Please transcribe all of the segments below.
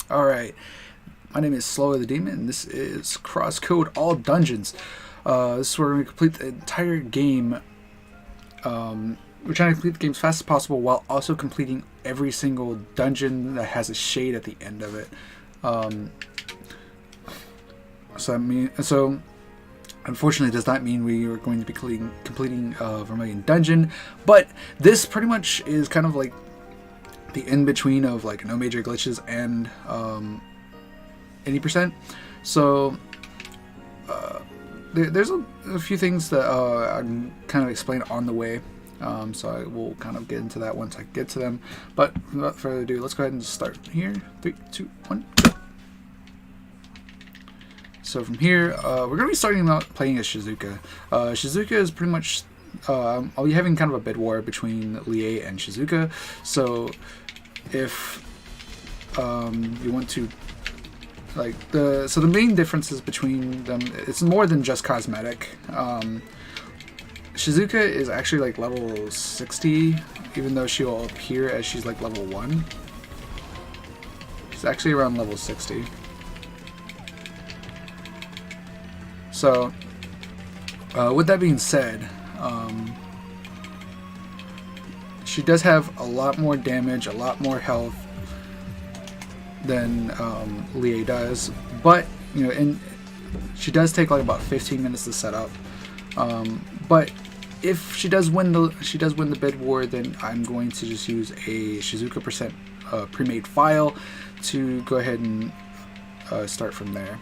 Alright, my name is Slower the Demon, and this is Crosscode All Dungeons. This is where we're going to complete the entire game. We're trying to complete the game as fast as possible while also completing every single dungeon that has a shade at the end of it. So unfortunately, it does not mean we are going to be completing Vermilion Dungeon, but this pretty much is kind of like the in-between of like no major glitches and 80%. So there's a few things that I'm kind of explain on the way. So I will kind of get into that once I get to them. But without further ado, let's go ahead and start here. 3, 2, 1, go. So from here, we're going to be starting out playing as Shizuka. Shizuka is pretty much... I'll be having kind of a bid war between Lie and Shizuka. So if you want to... So the main differences between them, it's more than just cosmetic. Shizuka is actually like level 60, even though she'll appear as she's like level 1. She's actually around level 60. So, with that being said, she does have a lot more damage, a lot more health than Lie does, but and she does take like about 15 minutes to set up. But if she does win the bid war, then I'm going to just use a Shizuka percent pre-made file to go ahead and start from there.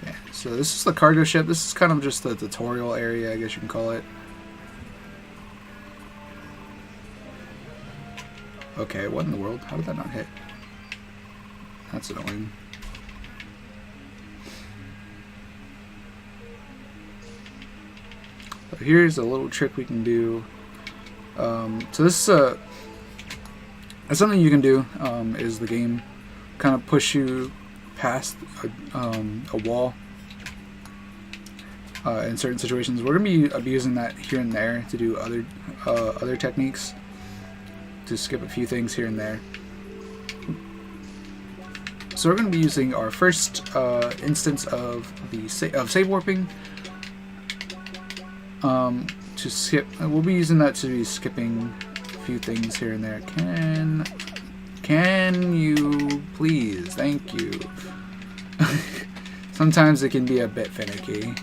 Okay, so this is the cargo ship. This is kind of just the tutorial area, I guess you can call it. Okay, what in the world? How did that not hit? That's annoying. So here's a little trick we can do. So this is something you can do. Is the game kind of push you past a wall in certain situations? We're going to be abusing that here and there to do other techniques, to skip a few things here and there. So we're going to be using our first instance of the save warping to skip. We'll be using that to be skipping a few things here and there. Can you please? Thank you. Sometimes it can be a bit finicky.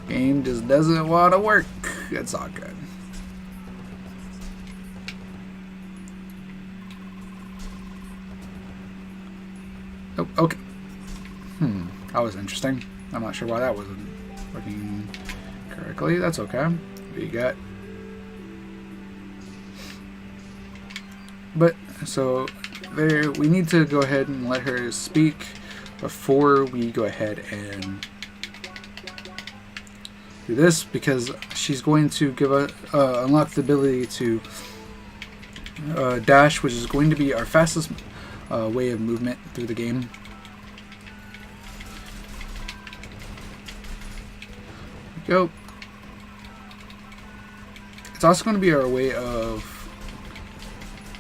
Game just doesn't want to work. It's all good. Oh, okay. That was interesting. I'm not sure why that wasn't working correctly. That's okay. What you got? But, so, there, we need to go ahead and let her speak before we go ahead and do this, because she's going to give unlock the ability to dash, which is going to be our fastest way of movement through the game. Go. It's also going to be our way of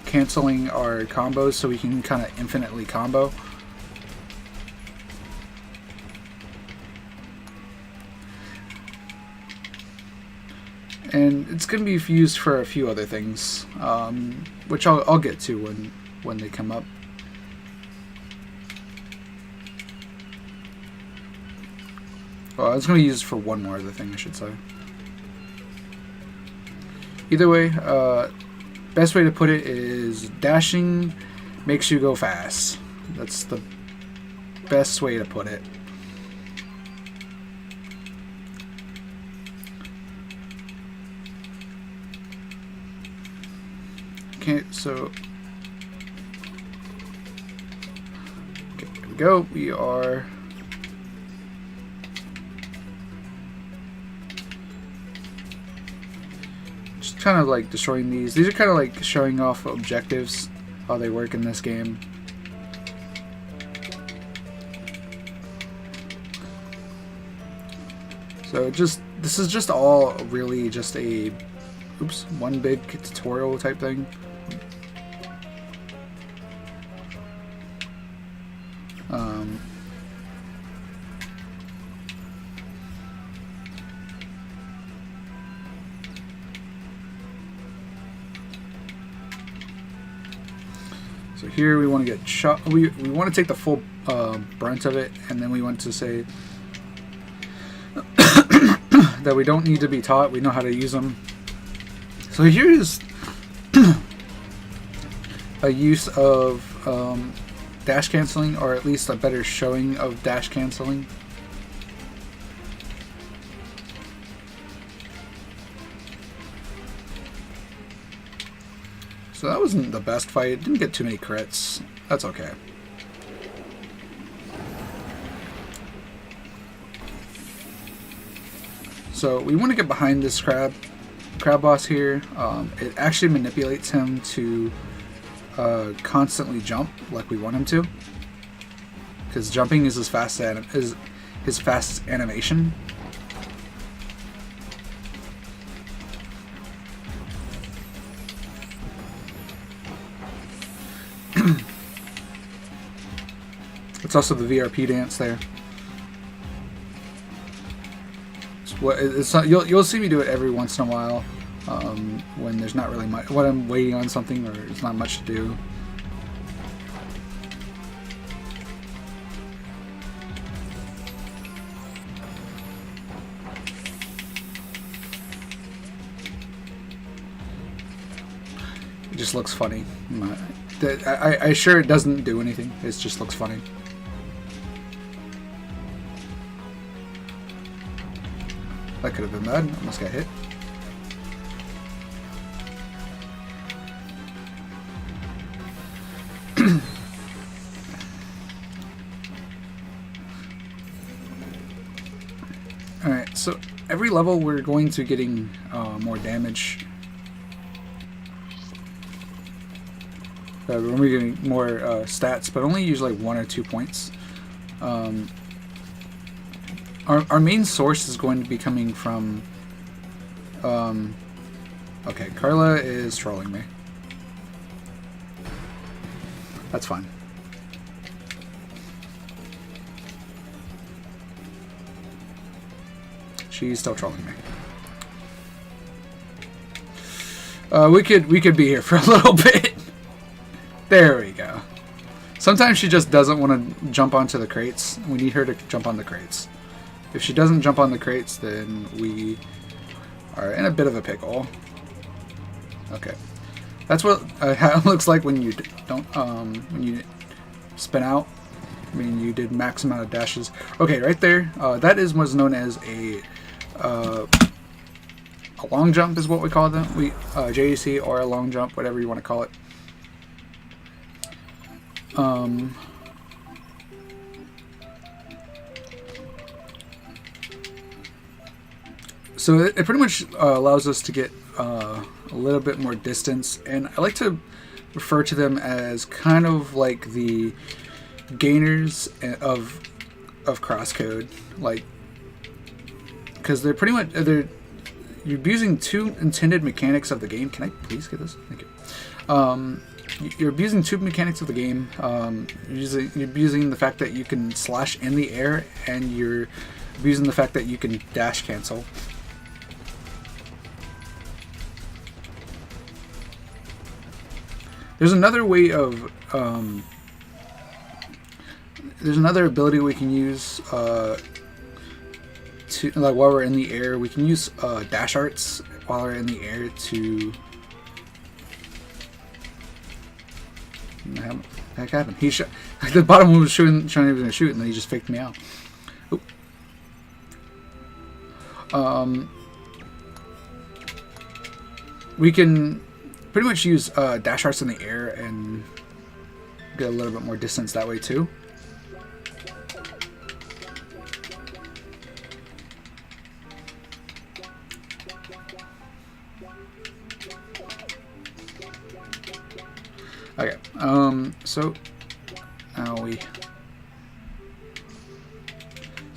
canceling our combos, so we can kind of infinitely combo. And it's going to be used for a few other things, which I'll get to when they come up. Well, it's going to be used for one more other thing, I should say. Either way, best way to put it is dashing makes you go fast. That's the best way to put it. Okay, so... Okay, here we go. We are... kind of like destroying these. These are kind of like showing off objectives, how they work in this game. So just this is just all really just a, oops, one big tutorial type thing. So here we want to get shot. We want to take the full brunt of it, and then we want to say that we don't need to be taught. We know how to use them. So here's a use of dash canceling, or at least a better showing of dash canceling. So that wasn't the best fight. Didn't get too many crits. That's okay. So we want to get behind this crab boss here. It actually manipulates him to constantly jump like we want him to, because jumping is his fastest animation. It's also the VRP dance there. You'll see me do it every once in a while when there's not really much, when I'm waiting on something or there's not much to do. It just looks funny. I sure it doesn't do anything. It just looks funny. That could have been bad. Almost got hit. Alright, so every level we're going to getting more damage. We're getting more stats, but only usually 1 or 2 points. Our main source is going to be coming from... okay, Carla is trolling me. That's fine. She's still trolling me. We could be here for a little bit. There we go. Sometimes she just doesn't want to jump onto the crates. We need her to jump on the crates. If she doesn't jump on the crates, then we are in a bit of a pickle. Okay, that's what it looks like when you don't when you spin out. I mean, you did max amount of dashes. Okay, right there. That is what's known as a long jump, is what we call them. JEC, or a long jump, whatever you want to call it. So it pretty much allows us to get a little bit more distance, and I like to refer to them as kind of like the gainers of Crosscode, like, because they're pretty much you're abusing two intended mechanics of the game. Can I please get this? Thank you. You're abusing two mechanics of the game. You're abusing the fact that you can slash in the air, and you're abusing the fact that you can dash cancel. There's another way of there's another ability we can use to, like, while we're in the air. We can use dash arts while we're in the air to. What the heck happened? He shot. Like, the bottom one was trying he was gonna shoot, and then he just faked me out. Oop. We can pretty much use dash arts in the air and get a little bit more distance that way too. Okay, so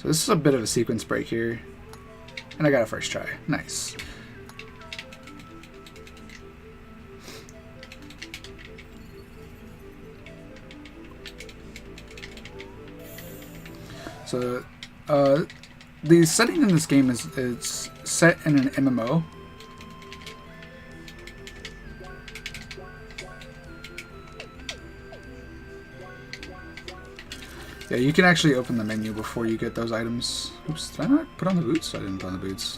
this is a bit of a sequence break here. And I got a first try. Nice. So, the setting in this game is it's set in an MMO. Yeah, you can actually open the menu before you get those items. Oops, did I not put on the boots? I didn't put on the boots.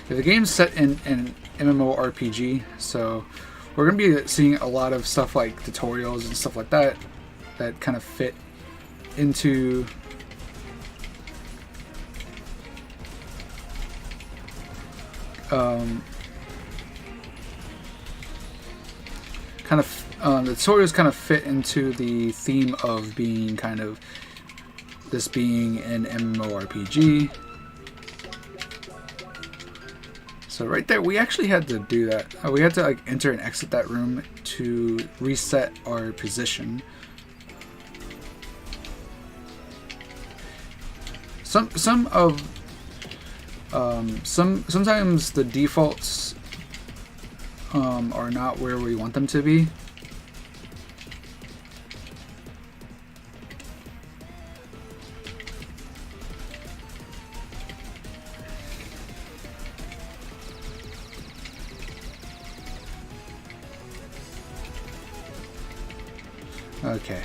Yeah, the game's set in an MMORPG, so we're going to be seeing a lot of stuff like tutorials and stuff like that that kind of fit into the tutorials kind of fit into the theme of being kind of this being an MMORPG. So right there, we actually had to do that. We had to like enter and exit that room to reset our position. Sometimes the defaults are not where we want them to be. Okay.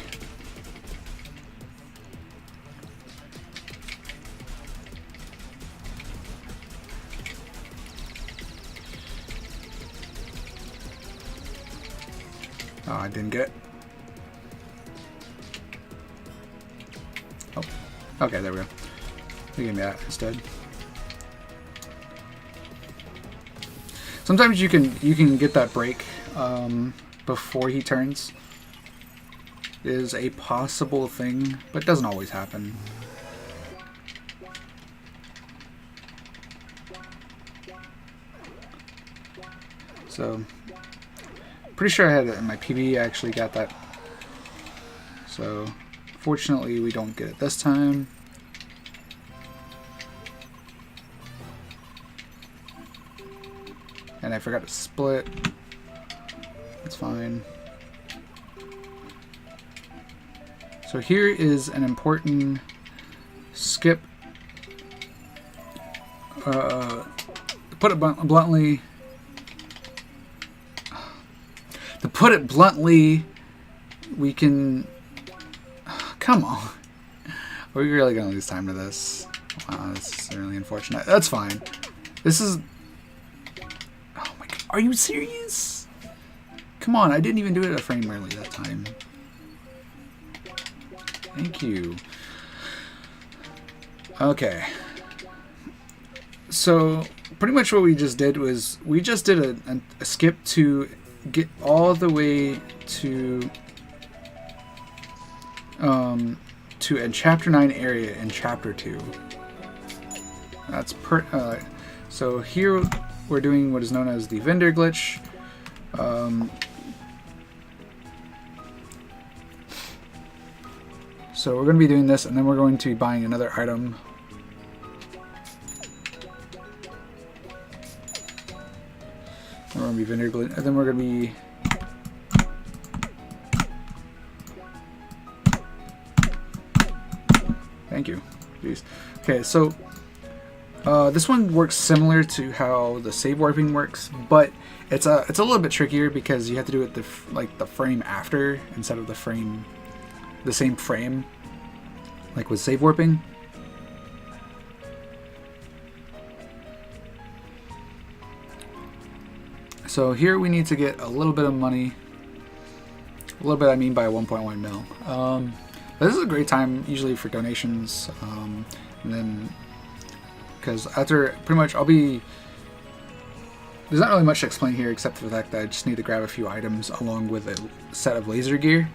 Oh, I didn't get it. Oh, okay, there we go. You give me that instead. Sometimes you can get that break before he turns. Is a possible thing, but it doesn't always happen. So, pretty sure I had it in my PB. I actually got that. So, fortunately, we don't get it this time. And I forgot to split. That's fine. So here is an important skip. To put it bluntly, we can. Come on, we're really gonna lose time to this. Wow, this is really unfortunate. That's fine. This is. Oh my God, are you serious? Come on, I didn't even do it a frame early that time. Thank you. Okay. So, pretty much what we just did was we just did a skip to get all the way to a Chapter 9 area in Chapter 2. That's so here we're doing what is known as the vendor glitch. So we're going to be doing this, and then we're going to be buying another item. We're going to be vendor glitch, and then we're going to be thank you. Jeez. Okay, so this one works similar to how the save warping works, but it's a little bit trickier because you have to do it the frame after instead of the same frame, like with save warping. So here we need to get a little bit of money. A little bit I mean by 1.1 mil. This is a great time usually for donations, and then because after pretty much there's not really much to explain here except for the fact that I just need to grab a few items along with a set of laser gear.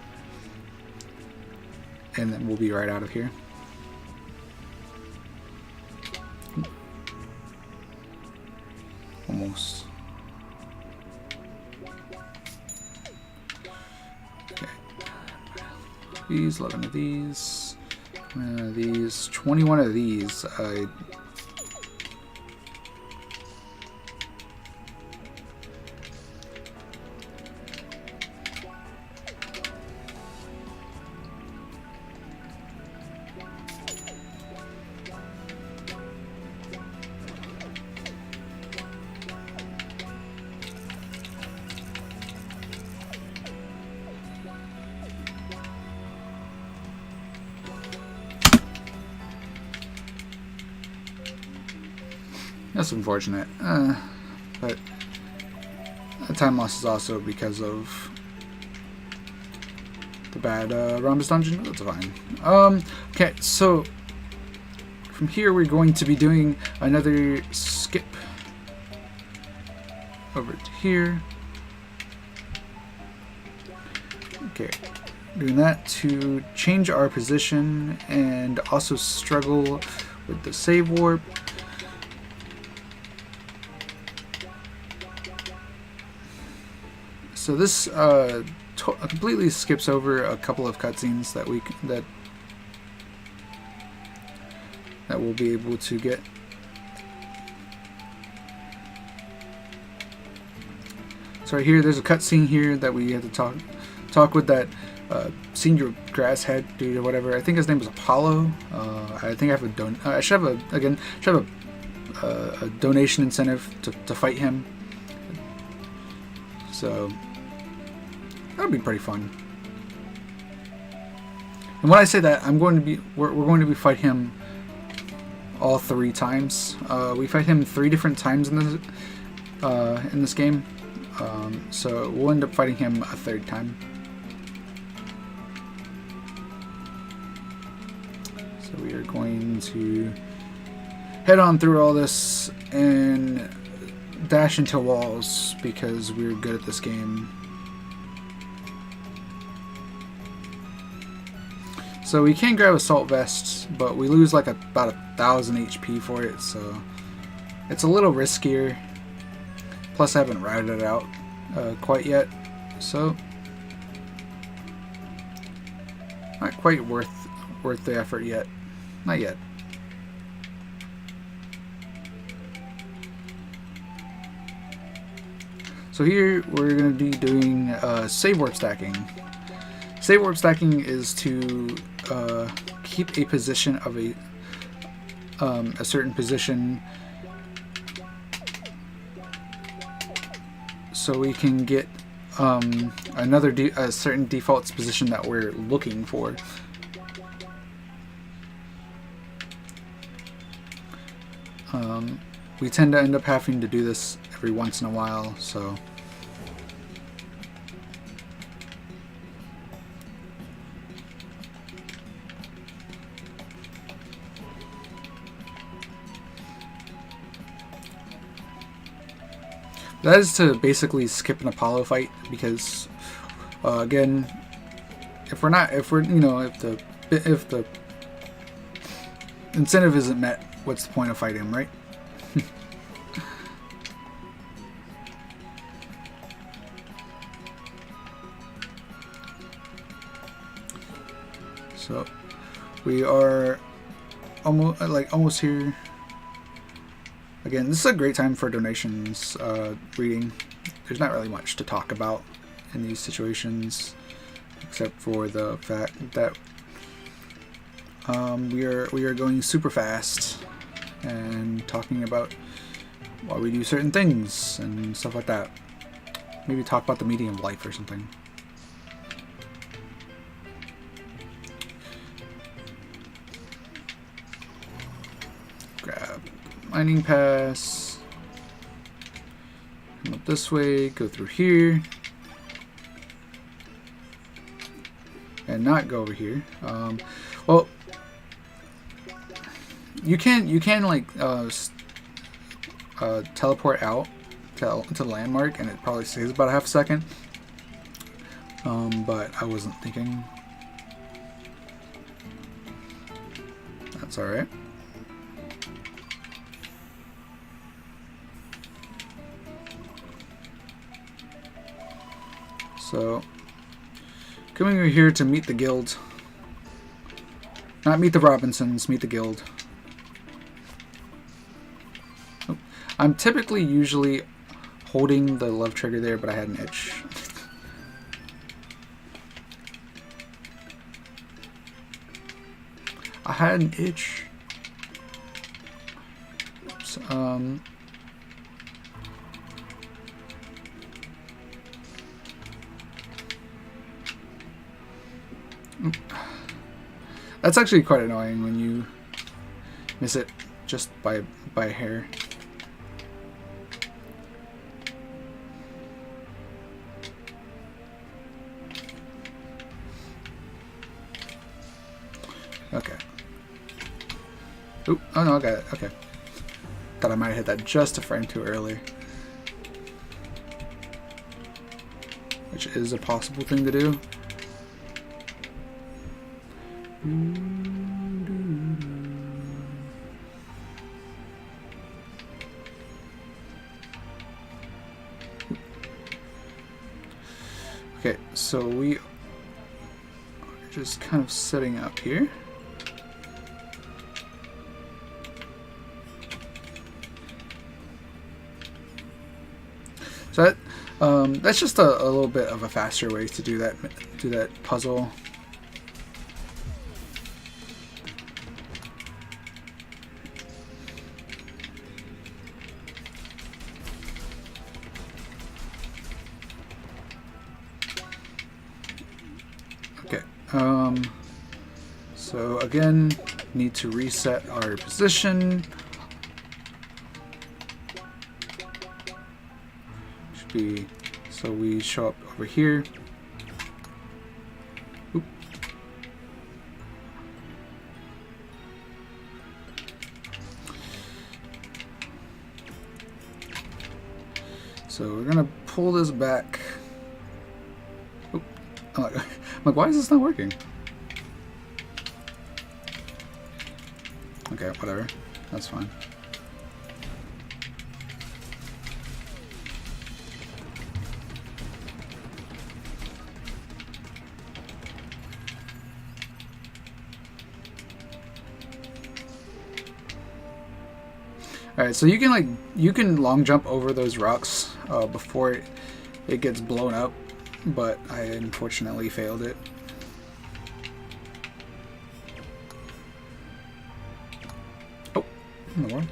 And then we'll be right out of here. Almost. Okay. these, 11 of these, 21 of these. That's unfortunate, but the time loss is also because of the bad Rhombus dungeon. That's fine. Okay, so from here we're going to be doing another skip over to here. Okay, doing that to change our position and also struggle with the save warp. So this completely skips over a couple of cutscenes that we'll be able to get. So right here, there's a cutscene here that we had to talk with that senior grass head dude or whatever. I think his name was Apollo. I think I have I should have a donation incentive to fight him. So that'll be pretty fun. And when I say that, we're going to be fight him all 3 times. We fight him 3 different times in this game. So we'll end up fighting him a 3rd time. So we are going to head on through all this and dash into walls because we're good at this game. So we can grab Assault Vest, but we lose like about 1,000 HP for it, so it's a little riskier. Plus I haven't routed it out quite yet, so not quite worth the effort yet. Not yet. So here we're going to be doing save warp stacking. Save warp stacking is to keep a position of a certain position so we can get a certain default position that we're looking for. We tend to end up having to do this every once in a while, so that is to basically skip an Apollo fight because again, if the incentive isn't met, what's the point of fighting him, right? So we are almost here. Again, this is a great time for donations reading. There's not really much to talk about in these situations, except for the fact that we are going super fast and talking about why we do certain things and stuff like that. Maybe talk about the meaning of life or something. Grab mining pass. Come up this way, go through here. And not go over here. Well, you can like teleport out to the landmark, and it probably saves about a half a second. But I wasn't thinking. That's all right. So, coming over here to meet the guild Not meet the Robinsons, meet the guild. Oh. I'm typically usually holding the love trigger there, but I had an itch. I had an itch. Oops, that's actually quite annoying when you miss it just by a hair. Okay. Oop, oh no, I got it. Okay. Thought I might have hit that just a frame too early. Which is a possible thing to do. Okay, so we are just kind of setting up here. So that's just a little bit of a faster way to do that puzzle. Okay. So again, need to reset our position. So we show up over here. Oop. So we're gonna pull this back. Oop. I'm like, why is this not working? Okay, whatever. That's fine. Alright, so you can long jump over those rocks before it gets blown up, but I unfortunately failed it. Oh, in the world.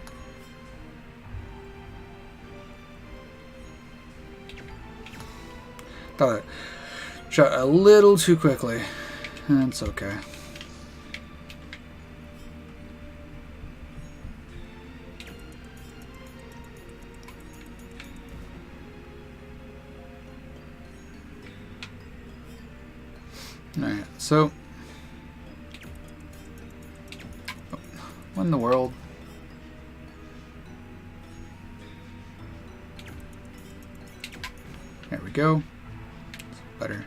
Thought I shot a little too quickly. That's okay. Alright, so what in the world? There we go. Better.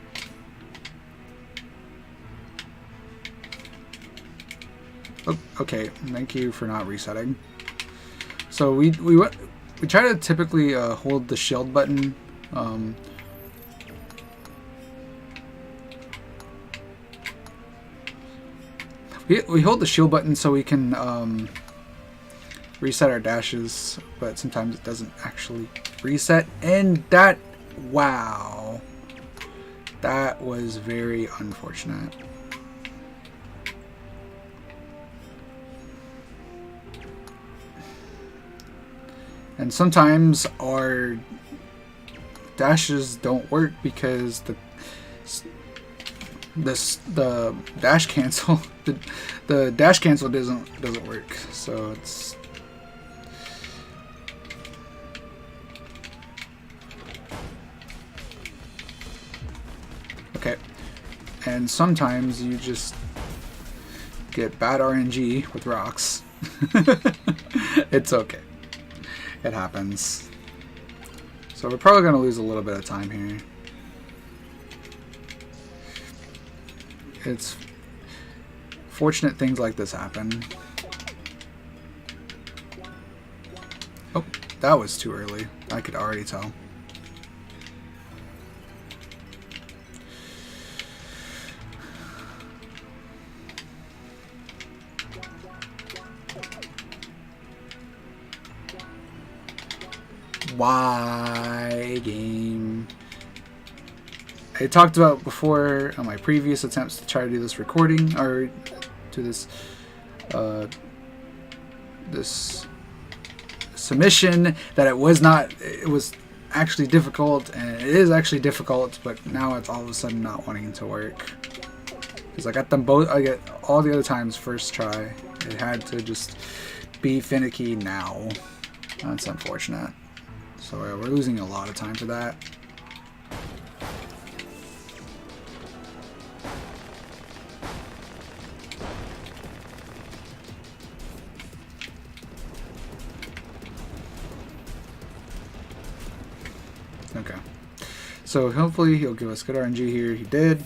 Oh, okay, thank you for not resetting. So we try to typically hold the shield button. We hold the shield button so we can reset our dashes, but sometimes it doesn't actually reset. And that, wow, that was very unfortunate. And sometimes our dashes don't work because the dash cancel the dash cancel doesn't work, so it's okay. And sometimes you just get bad RNG with rocks. It's okay, it happens. So we're probably gonna lose a little bit of time here. It's fortunate things like this happen. Oh, that was too early. I could already tell. Why, game? I talked about before on my previous attempts to try to do this recording, or to this this submission, that it was actually difficult, and it is actually difficult, but now it's all of a sudden not wanting to work. Because I got them both, I get all the other times first try. It had to just be finicky now. That's unfortunate. So we're losing a lot of time for that. Okay. So hopefully he'll give us good RNG here. He did.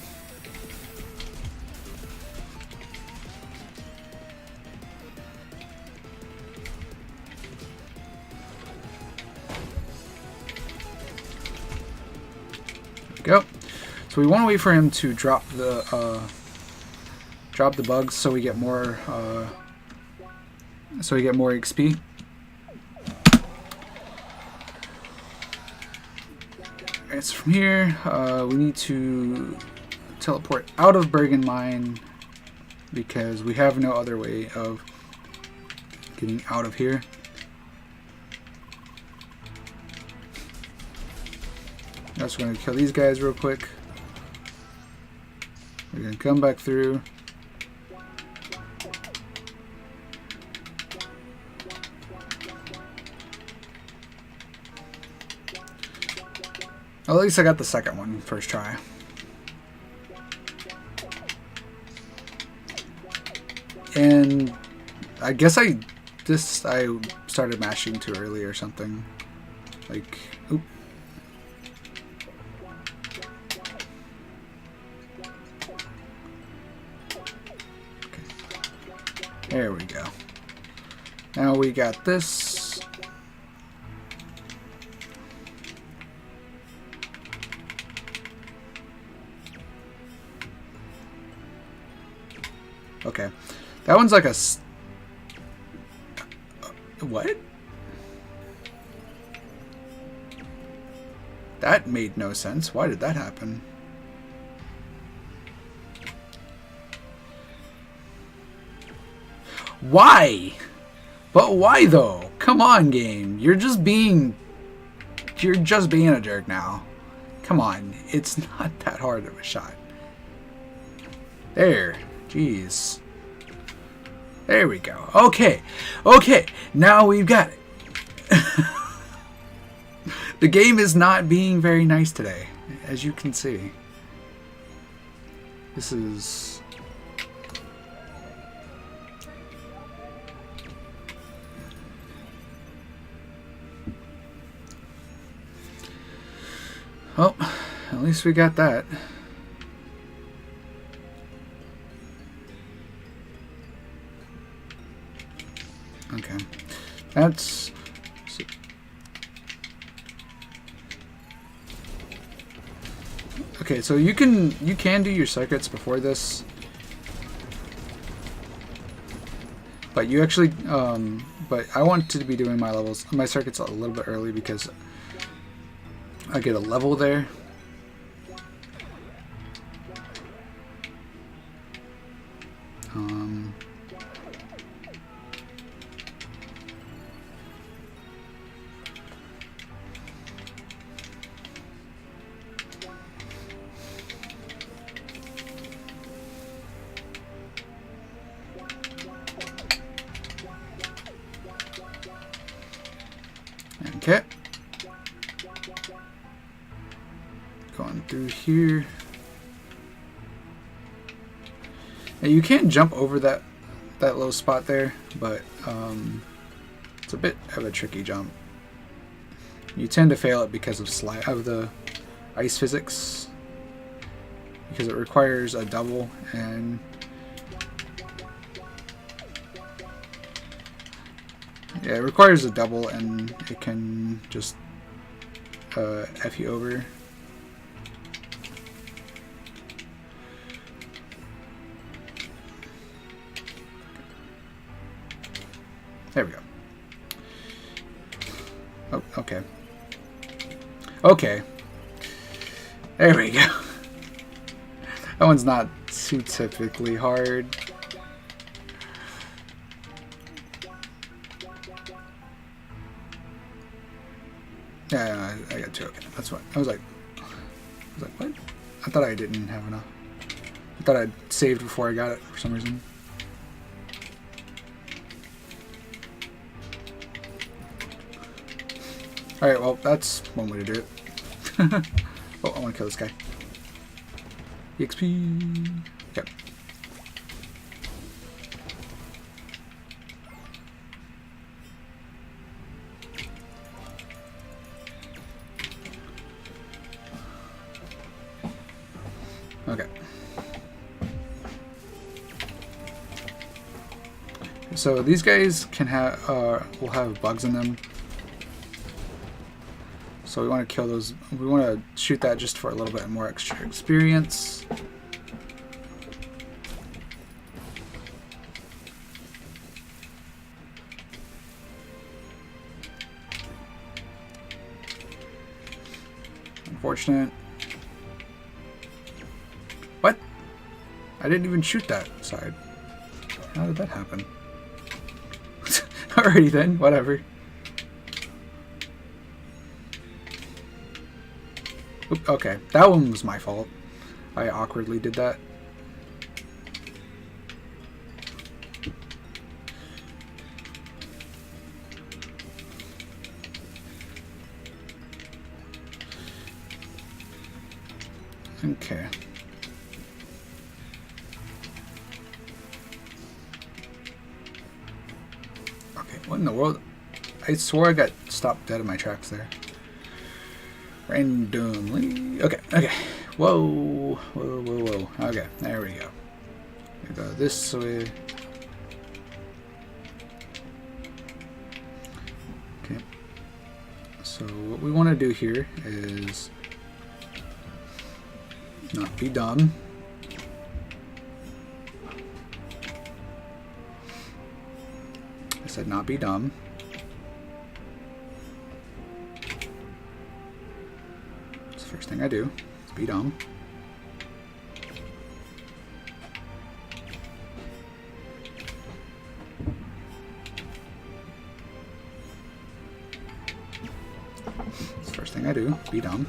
Go. So we want to wait for him to drop the bugs so we get more XP. Alright, so from here we need to teleport out of Bergen Mine because we have no other way of getting out of here. Just going to kill these guys real quick. We're going to come back through. Well, at least I got the second one first try. And I guess I started mashing too early or something. Like, oop. There we go. Now we got this. Okay. That one's like a... What? That made no sense. Why did that happen? Why? But why though? Come on, game. You're just being a jerk now. Come on. It's not that hard of a shot. There. Jeez. There we go. Okay. Okay. Now we've got it. The game is not being very nice today, as you can see. This is... Well, at least we got that. Okay. That's... Okay, so you can do your circuits before this. But you actually but I want to be doing my circuits a little bit early because I get a level there. Okay. Going through here. Now you can jump over that little spot there, but it's a bit of a tricky jump. You tend to fail it because of the ice physics, because it requires a double, and yeah, it requires a double, and it can just F you over. There we go. Oh, okay. Okay. There we go. That one's not too typically hard. Yeah, I got 2. Okay, that's what I was like, what? I thought I didn't have enough. I thought I'd saved before I got it for some reason. Alright, well, that's one way to do it. Oh, I want to kill this guy. EXP. Okay. Okay. So these guys can have will have bugs in them. So we want to kill those. We want to shoot that just for a little bit more extra experience. Unfortunate. What? I didn't even shoot that side. How did that happen? Alrighty then, whatever. Oop, okay, that one was my fault. I awkwardly did that. Okay. Okay, what in the world? I swore I got stopped dead in my tracks there. Randomly. Okay, okay. Whoa, whoa, whoa, whoa. Okay, there we go. We go this way. Okay. So what we want to do here is not be dumb. I said not be dumb. It's the first thing I do. Is be dumb. It's the first thing I do. Be dumb.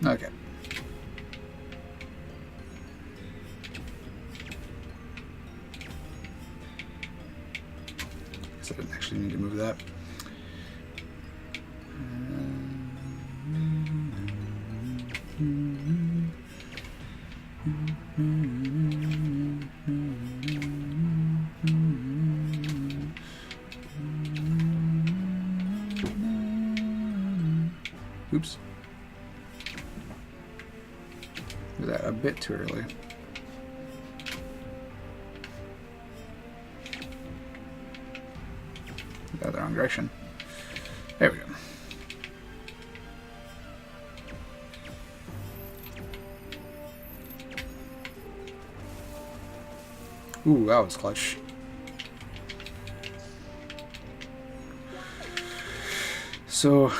Okay. Guess I didn't actually need to move that. Oops. Did that a bit too early. Got the wrong direction. There we go. Ooh, that was clutch. So,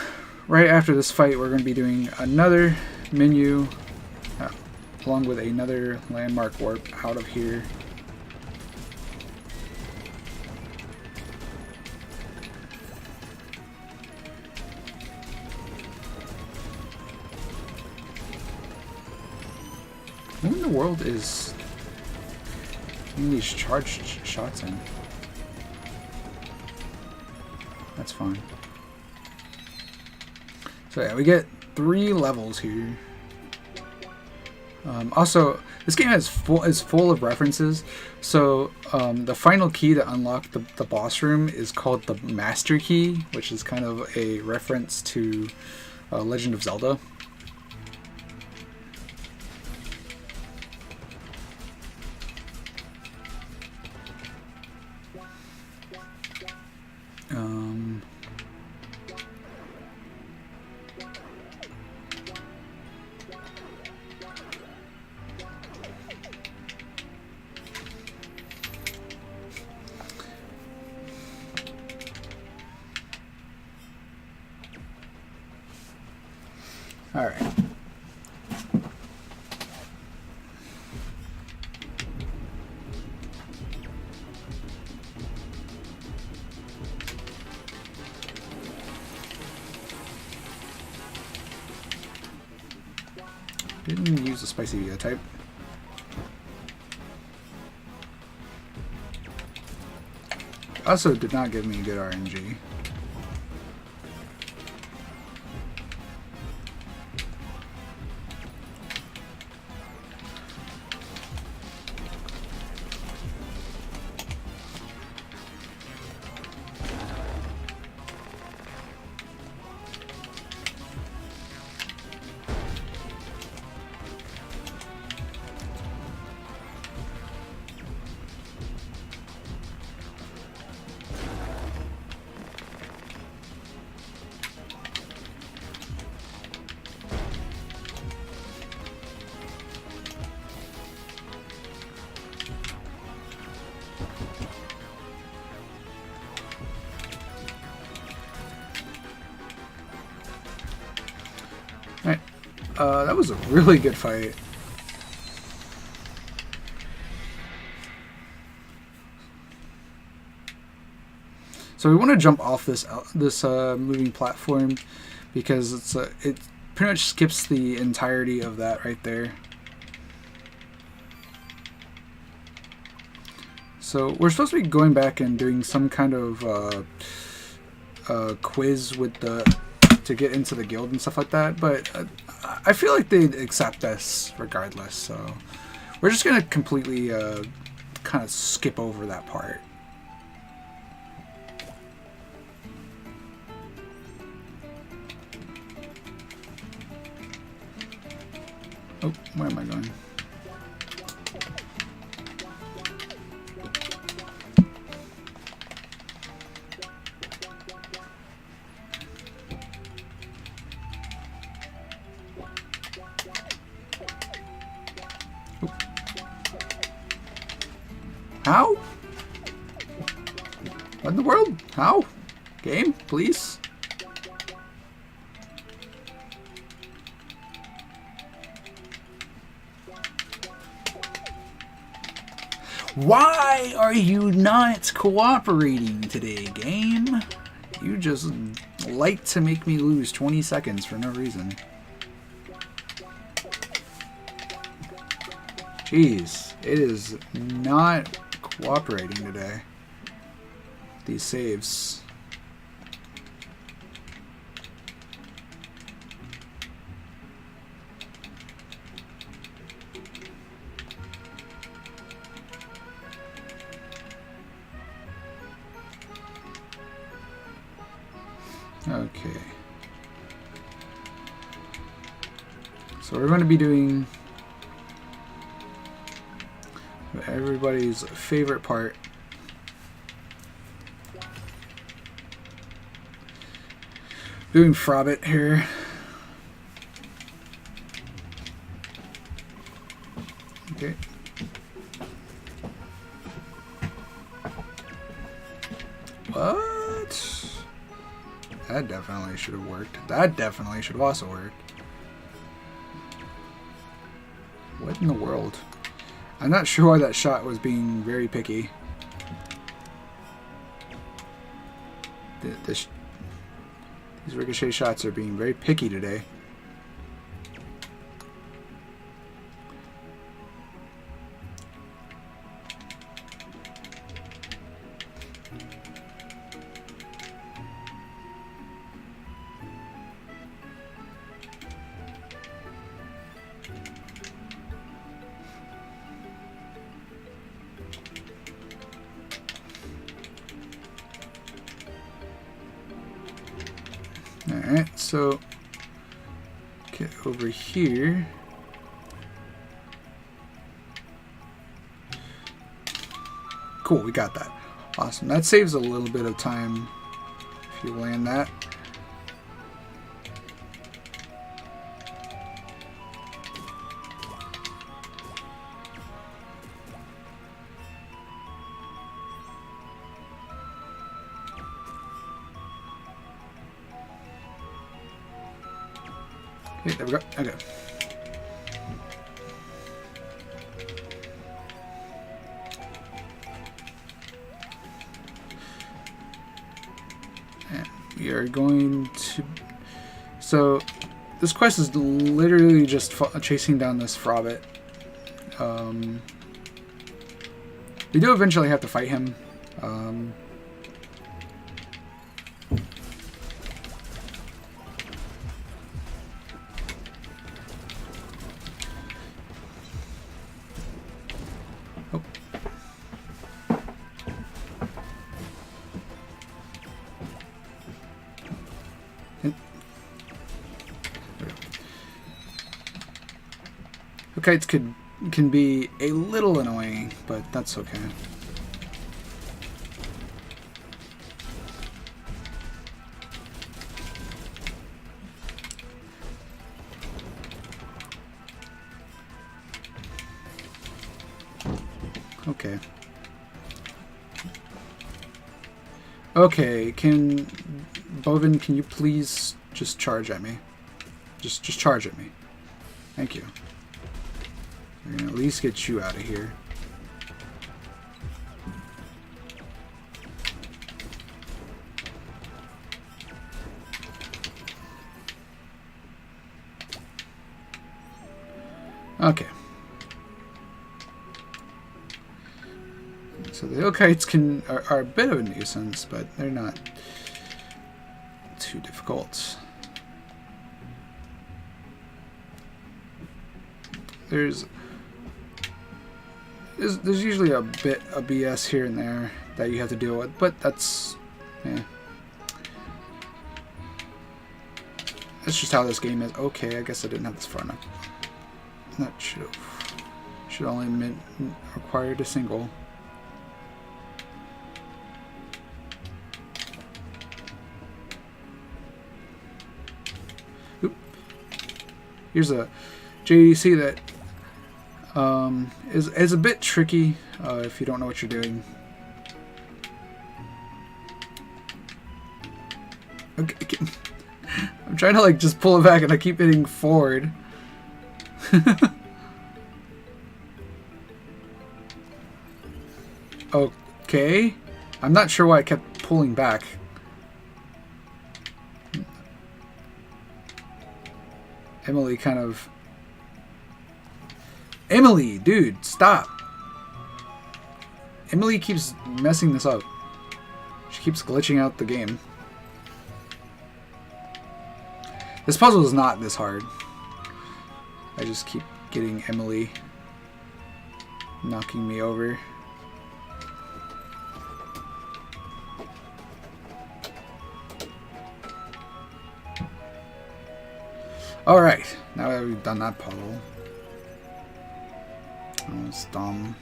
right after this fight, we're going to be doing another menu along with another landmark warp out of here. Who in the world is getting these charged shots in? That's fine. So yeah, we get 3 levels here. Also, this game is full of references. So the final key to unlock the boss room is called the Master Key, which is kind of a reference to Legend of Zelda. All right. Didn't use the spicy type. Also did not give me good RNG. Alright, that was a really good fight. So we want to jump off this moving platform because it pretty much skips the entirety of that right there. So we're supposed to be going back and doing some kind of quiz with to get into the guild and stuff like that, but I feel like they'd accept us regardless. So we're just gonna completely kind of skip over that part. Oh, where am I going? How? What in the world? How? Game, please? Why are you not cooperating today, game? You just like to make me lose 20 seconds for no reason. Jeez, it is not cooperating today. These saves. Okay. So we're going to be doing everybody's favorite part. Doing Frabbit here. Okay. What? That definitely should have worked. That definitely should have also worked. What in the world? I'm not sure why that shot was being very picky. These ricochet shots are being very picky today. Alright, so get over here. Cool, we got that. Awesome. That saves a little bit of time if you land that. Okay, there we go. Okay. And we are going to... So, this quest is literally just chasing down this Frobbit. We do eventually have to fight him. Oh. Kites can be a little annoying, but that's okay. Okay. Okay, Bovin, can you please just charge at me? Just charge at me. Thank you. We're gonna at least get you out of here. Okay. So the Okites are a bit of a nuisance, but they're not too difficult. There's usually a bit of BS here and there that you have to deal with, but that's that's just how this game is. Okay, I guess I didn't have this far enough. That should only required a single. Oop. Here's a JDC that is a bit tricky if you don't know what you're doing. Okay. I'm trying to like just pull it back and I keep hitting forward. Okay. I'm not sure why I kept pulling back. Emily kind of... Emily, dude, stop. Emily keeps messing this up. She keeps glitching out the game. This puzzle is not this hard. I just keep getting Emily knocking me over. Alright, now that we've done that puzzle. That was dumb.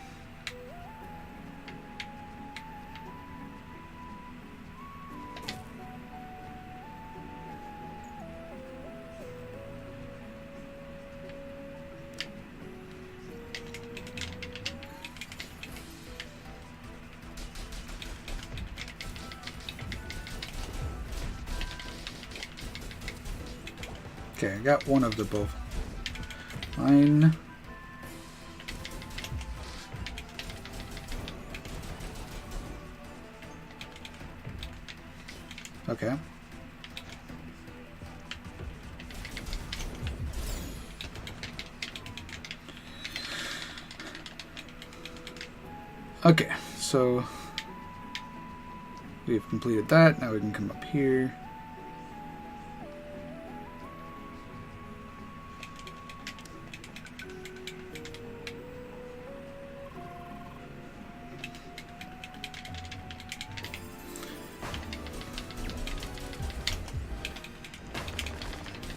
Okay, I got one of the both. Fine. Okay. Okay, so we have completed that. Now we can come up here.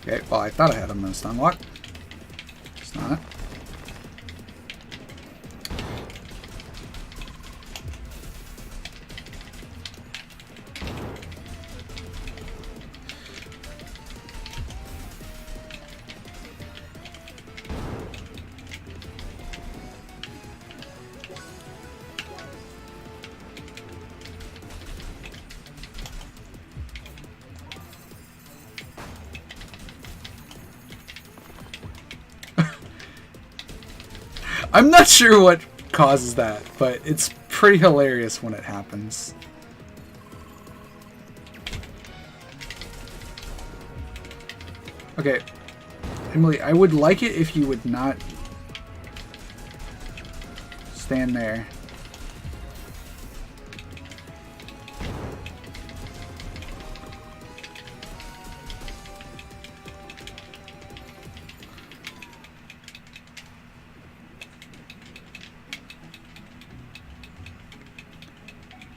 Okay, well, I thought I had him in a stun lock. It's not. I'm not sure what causes that, but it's pretty hilarious when it happens. Okay, Emily, I would like it if you would not stand there.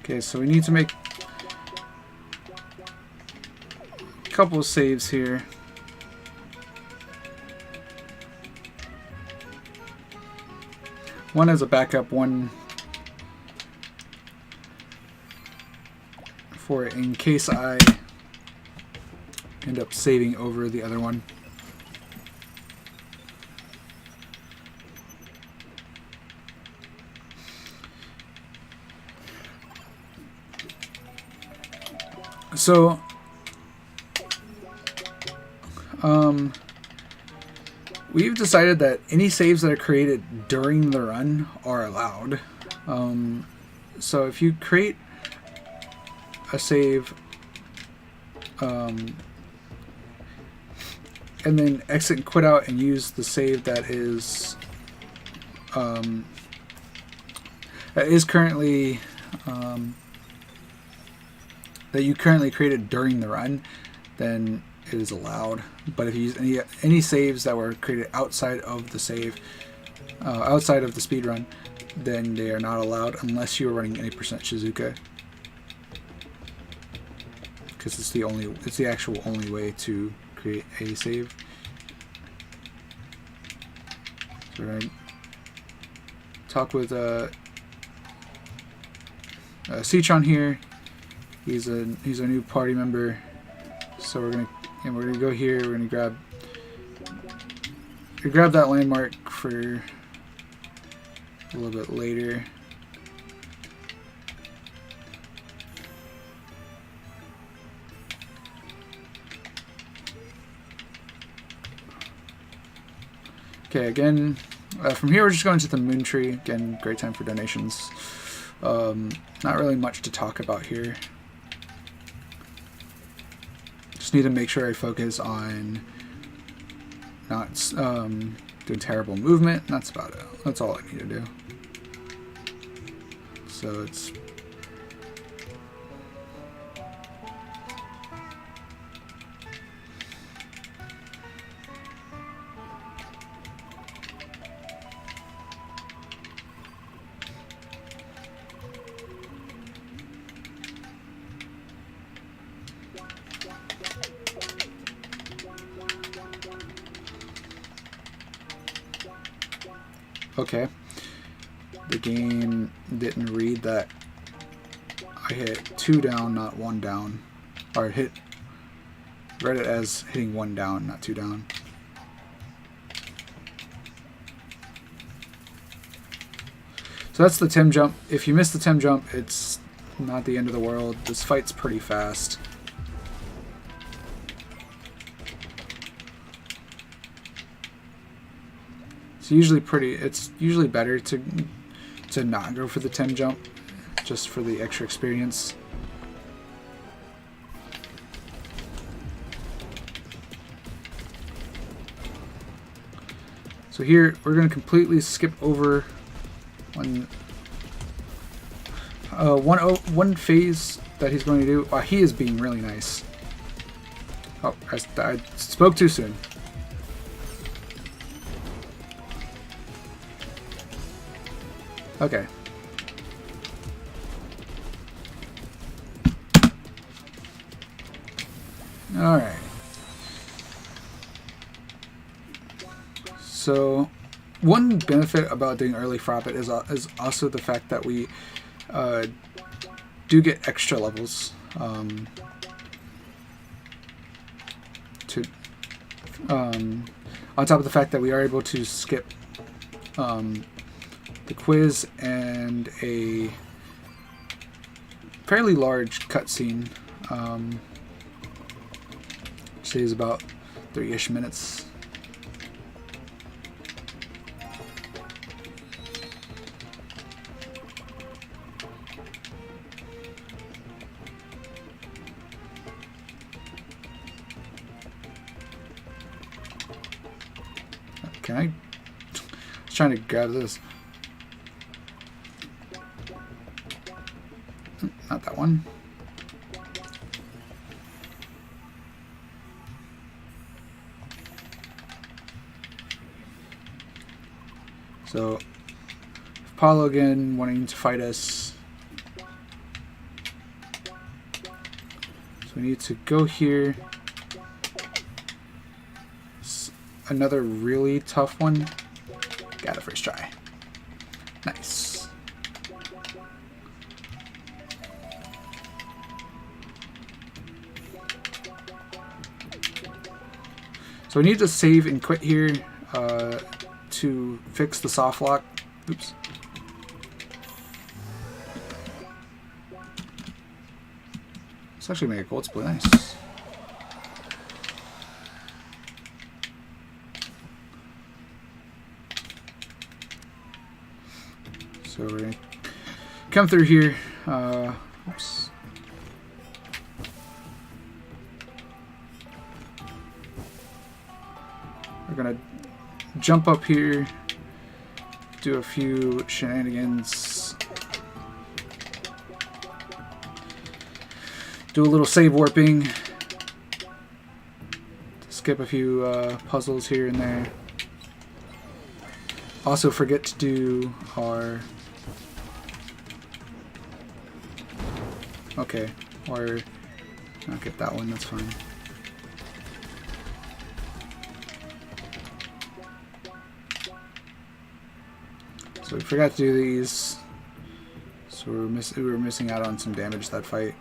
Okay, so we need to make a couple of saves here. One as a backup, one for in case I end up saving over the other one. So, we've decided that any saves that are created during the run are allowed. So if you create a save and then exit and quit out and use the save that is currently that you currently created during the run, then it is allowed. But if you use any saves that were created outside of the save, outside of the speed run, then they are not allowed unless you are running any percent Shizuka, because it's the actual only way to create a save. So we're gonna talk with Citron here. He's a new party member, so we're gonna go here. We're gonna grab that landmark for a little bit later. Okay, again, from here we're just going to the moon tree. Again, great time for donations. Not really much to talk about here. Just need to make sure I focus on not doing terrible movement. That's about it. That's all I need to do. So it's okay. The game didn't read that I hit 2 down, not 1 down. Or read it as hitting 1 down, not 2 down. So that's the Tim jump. If you miss the Tim jump, it's not the end of the world. This fight's pretty fast. It's usually better to not go for the 10 jump, just for the extra experience. So here we're going to completely skip over one phase that he's going to do. Wow, he is being really nice. Oh, I spoke too soon. Okay. Alright. So, one benefit about doing early Frappet is also the fact that we do get extra levels. On top of the fact that we are able to skip the quiz and a fairly large cutscene, which is about 3-ish minutes. Can I? I was trying to grab this. Not that one. So, Apollo again wanting to fight us. So we need to go here. Another really tough one. Got it first try. Nice. So we need to save and quit here to fix the soft lock. Oops. Let's actually make a gold split. Nice. So we're gonna come through here. Oops. We're gonna jump up here, do a few shenanigans, do a little save warping, skip a few puzzles here and there. Also forget to do our... Okay, or I'll get that one, that's fine. So we forgot to do these, so we were missing out on some damage that fight.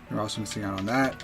We're also missing out on that.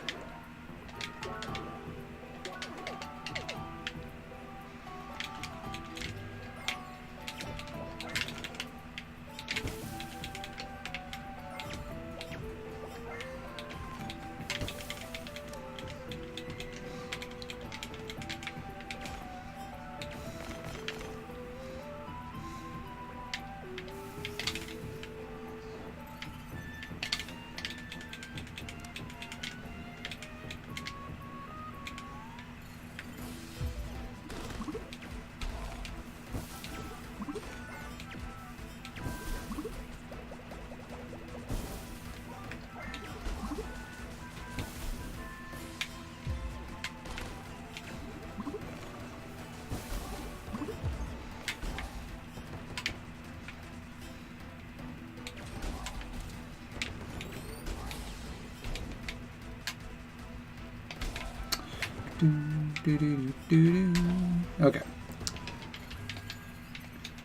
Okay.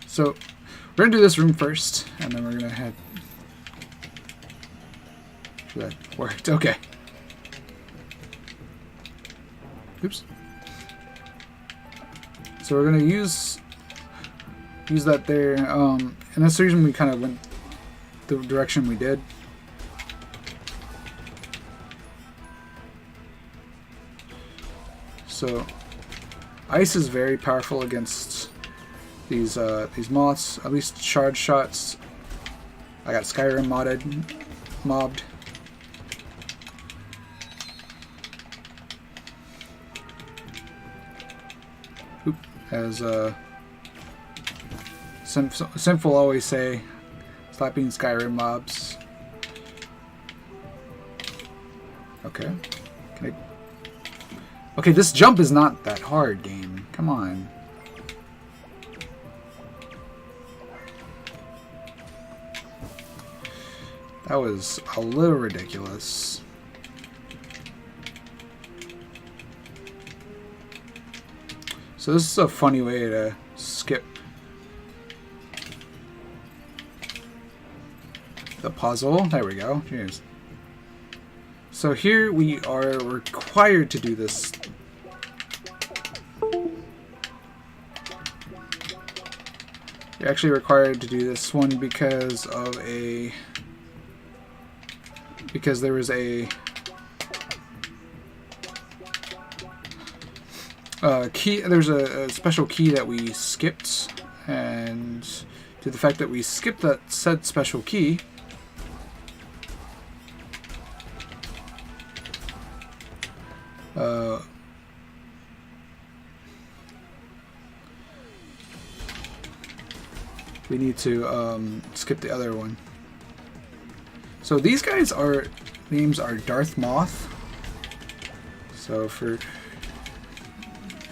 So we're gonna do this room first, and then we're gonna head. That worked. Okay. Oops. So we're gonna use that there, and that's the reason we kind of went the direction we did. So, ice is very powerful against these moths. At least charge shots. I got Skyrim mobbed. Oop, as Simp will always say, stop being Skyrim mobs. Okay. Can I? Okay, this jump is not that hard, game. Come on. That was a little ridiculous. So this is a funny way to skip the puzzle. There we go. Jeez. So here we are required to do this. You're actually required to do this one because of there was a key. There's a special key that we skipped, and due to the fact that we skipped that said special key, We need to skip the other one. So these guys are names are Darth Moth. So for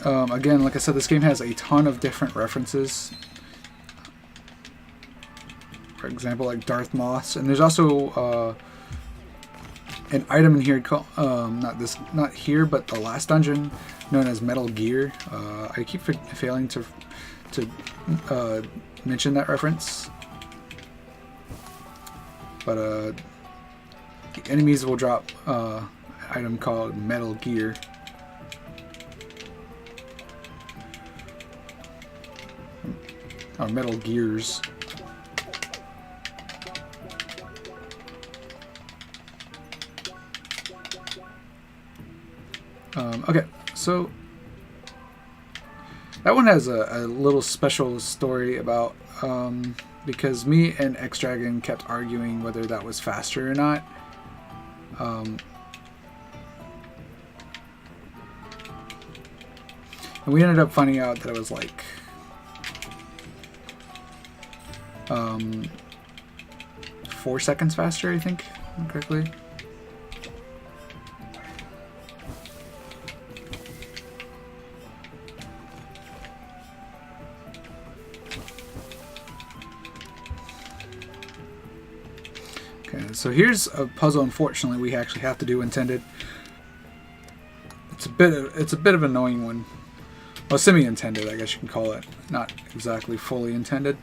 again, like I said, this game has a ton of different references. For example, like Darth Moths, and there's also an item in here called not here, but the last dungeon, known as Metal Gear. I keep failing to mention that reference, but the enemies will drop an item called Metal Gear. Or Metal Gears. Okay, so that one has a little special story about because me and X Dragon kept arguing whether that was faster or not. And we ended up finding out that it was like 4 seconds faster, I think, correctly. Okay, so here's a puzzle. Unfortunately, we actually have to do intended. It's a bit of an annoying one. Well, semi-intended, I guess you can call it. Not exactly fully intended.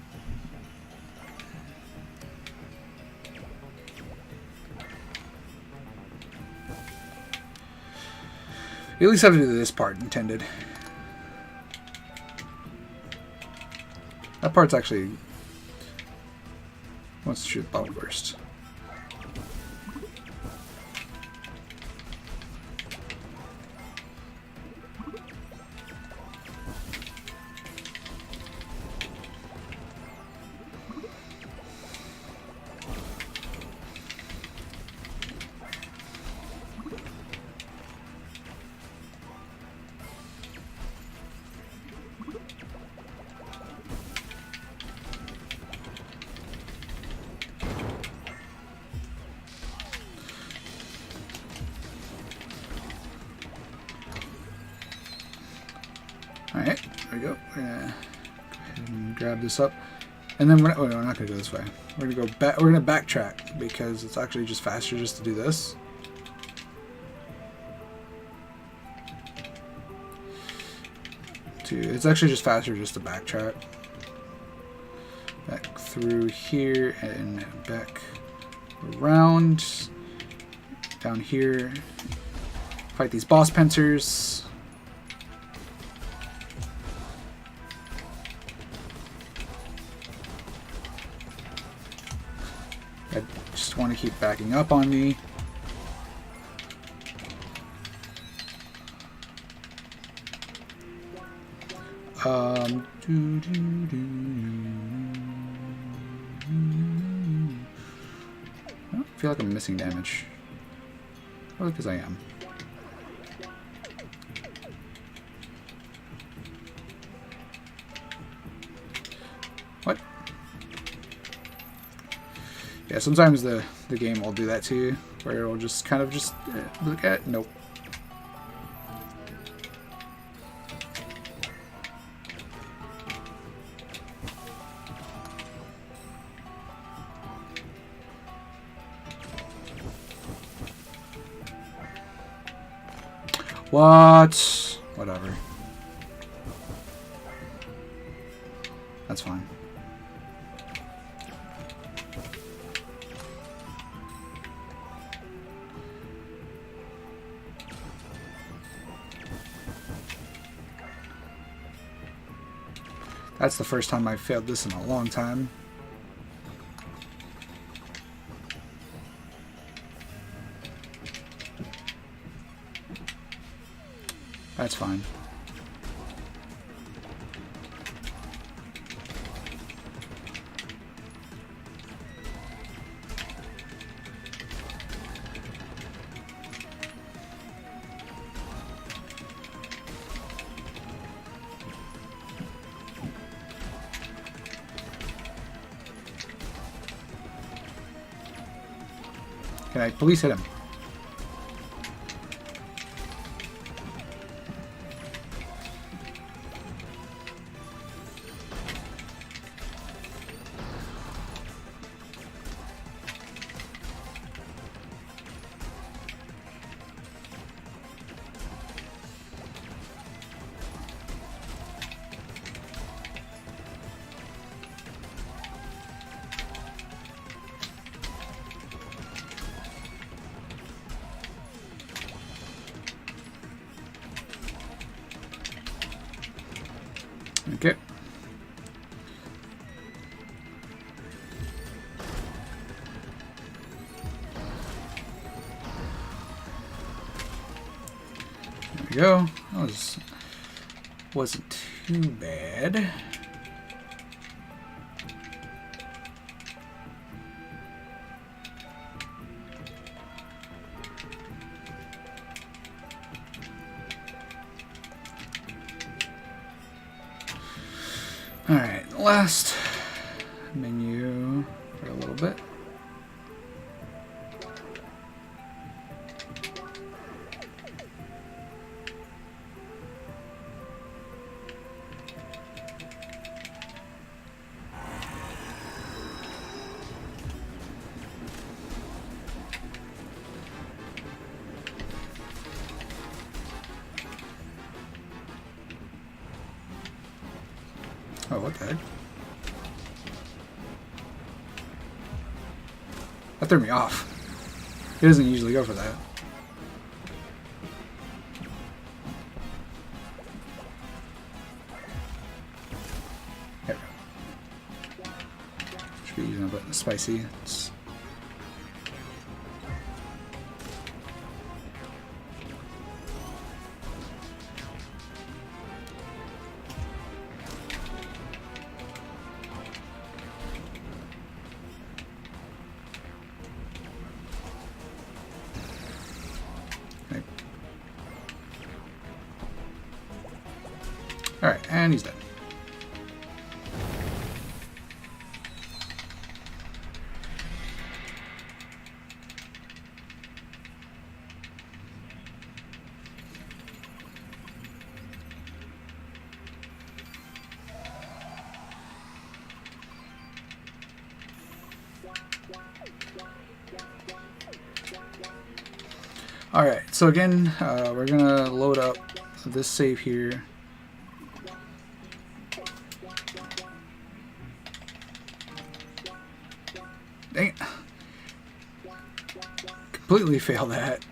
You at least have to do this part intended. That part's actually... Let's shoot the bottle first. Alright, there we go. We're gonna go ahead and grab this up. And then we're not, oh, no, we're not gonna go this way. We're gonna go back. We're gonna backtrack because it's actually just faster just to do this. It's actually just faster just to backtrack. Back through here and back around. Down here. Fight these boss pincers. I just want to keep backing up on me. I feel like I'm missing damage. Probably because I am. What? Yeah, sometimes the game will do that to you, where it'll just kind of just look at, nope. What? Whatever. That's fine. That's the first time I've failed this in a long time. That's fine. Can I please hit him? Okay. There we go. That wasn't too bad. Alright, last menu for a little bit. Oh, what the heck? That threw me off. He doesn't usually go for that. There we go. Should be using a bit spicy. Alright, and he's dead. Alright, so again, we're gonna load up this save here. Dang it. Completely failed that.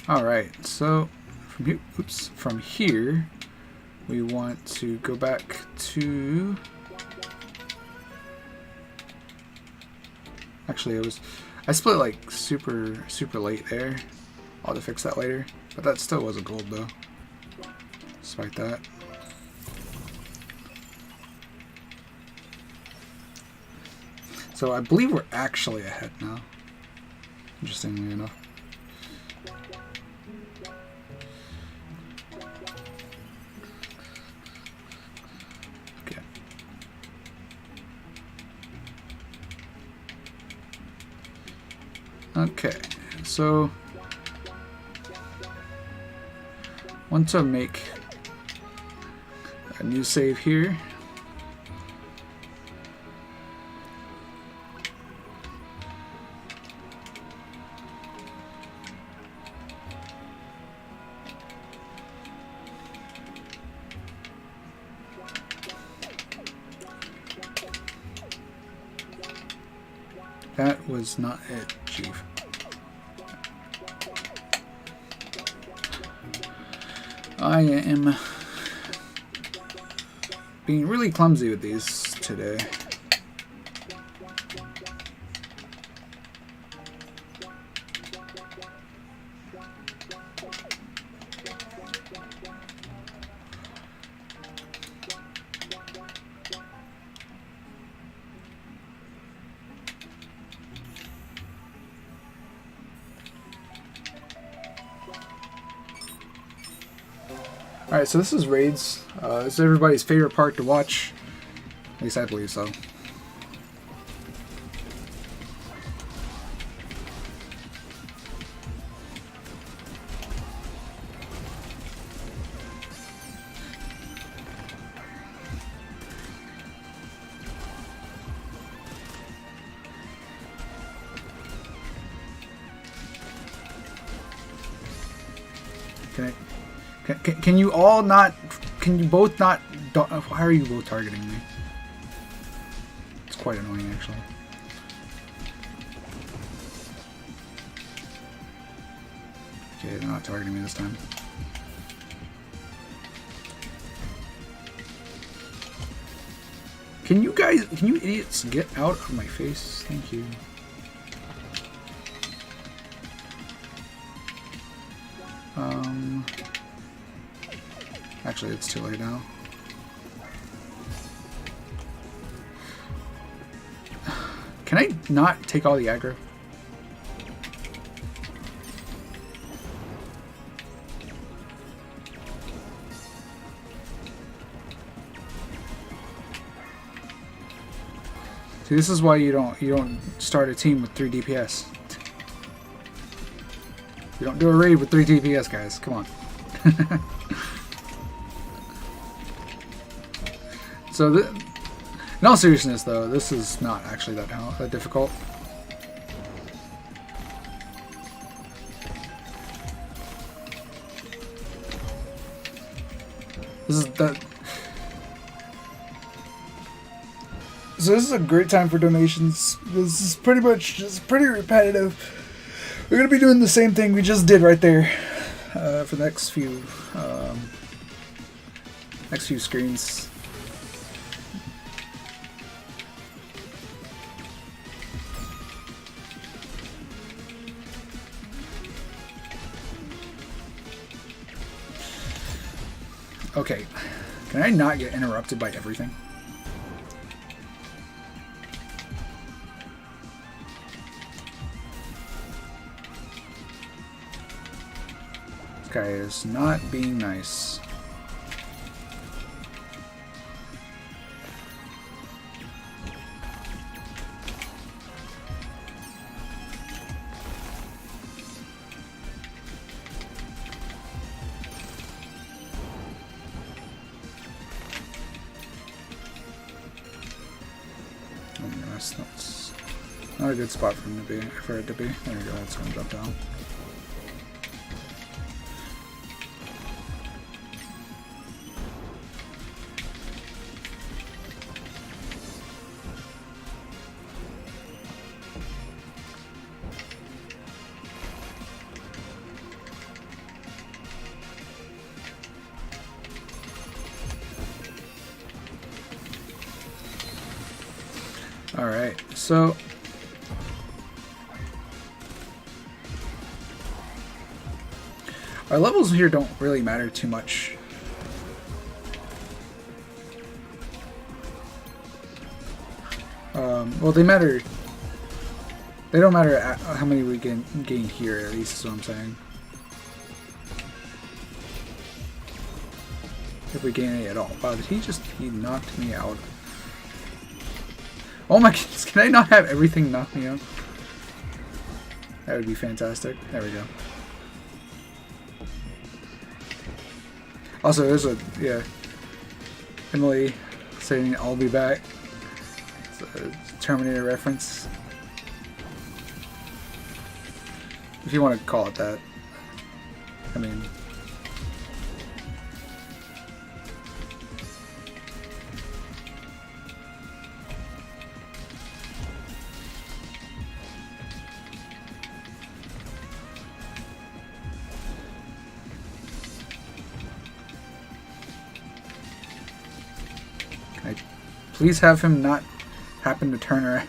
Alright, so from here we want to go back to, actually I split like super late there. I'll have to fix that later, but that still was a gold though, despite that. So I believe we're actually ahead now, interestingly enough. Okay, so want to make a new save here. That was not it, Chief. I am being really clumsy with these today. Alright, so this is raids. This is everybody's favorite part to watch. At least I believe so. Can you all not? Can you both not? Why are you both targeting me? It's quite annoying, actually. Okay, they're not targeting me this time. Can you guys? Can you idiots get out of my face? Thank you. Actually, it's too late now. Can I not take all the aggro? See, this is why you don't start a team with 3 DPS. You don't do a raid with 3 DPS, guys. Come on. So, in all seriousness, though, this is not actually that difficult. So this is a great time for donations. This is pretty much just pretty repetitive. We're gonna be doing the same thing we just did right there for the next few screens. Okay, can I not get interrupted by everything? This guy is not being nice. That's not a good spot for him to be, for it to be. There we go, that's gonna drop down. Alright, so our levels here don't really matter too much. Well, they matter. They don't matter how many we gain here, at least is what I'm saying. If we gain any at all. Wow, he knocked me out. Oh my goodness, can I not have everything knock me out? That would be fantastic. There we go. Also, there's yeah. Emily saying, "I'll be back." It's a Terminator reference. If you want to call it that. I mean... Please have him not happen to turn around.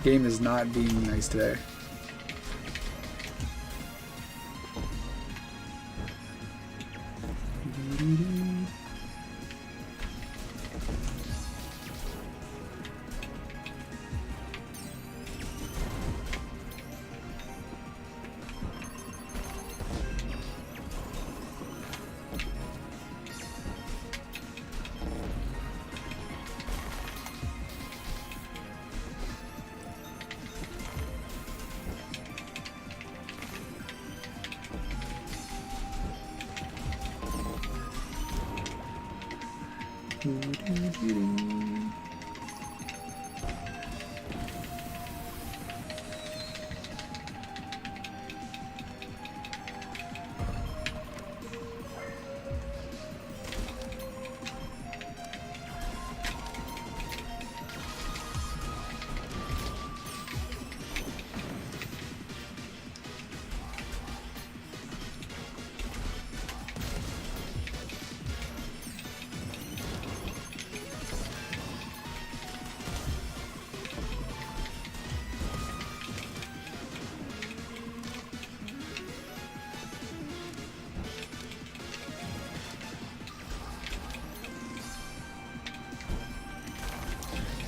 Game is not being nice today.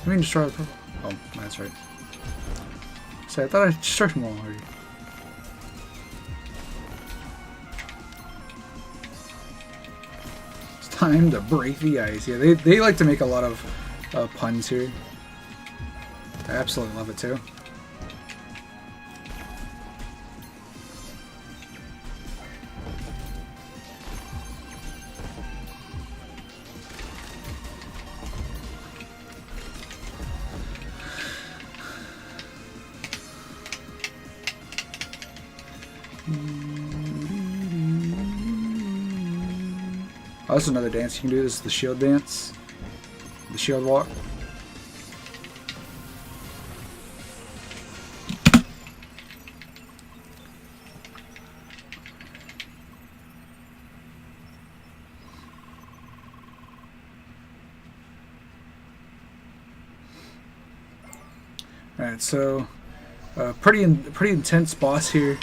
I mean, destroy the purple. Oh, that's right. So I thought I destroyed them all already. It's time to break the ice. Yeah, they like to make a lot of puns here. I absolutely love it too. Oh, that's another dance you can do. This is the shield dance. The shield walk. Alright, so pretty intense boss here.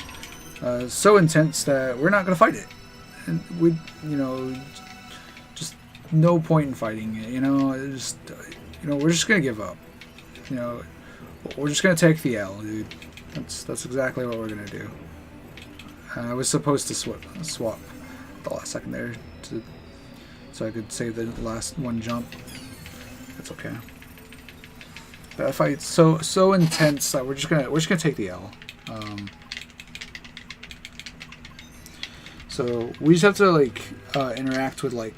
So intense that we're not gonna fight it. And we, you know, just no point in fighting it. You know, just we're just gonna give up. You know, we're just gonna take the L, dude. That's exactly what we're gonna do. I was supposed to swap the last second there so I could save the last one jump. That's okay. That fight's so intense that we're just gonna take the L. So we just have to like interact with like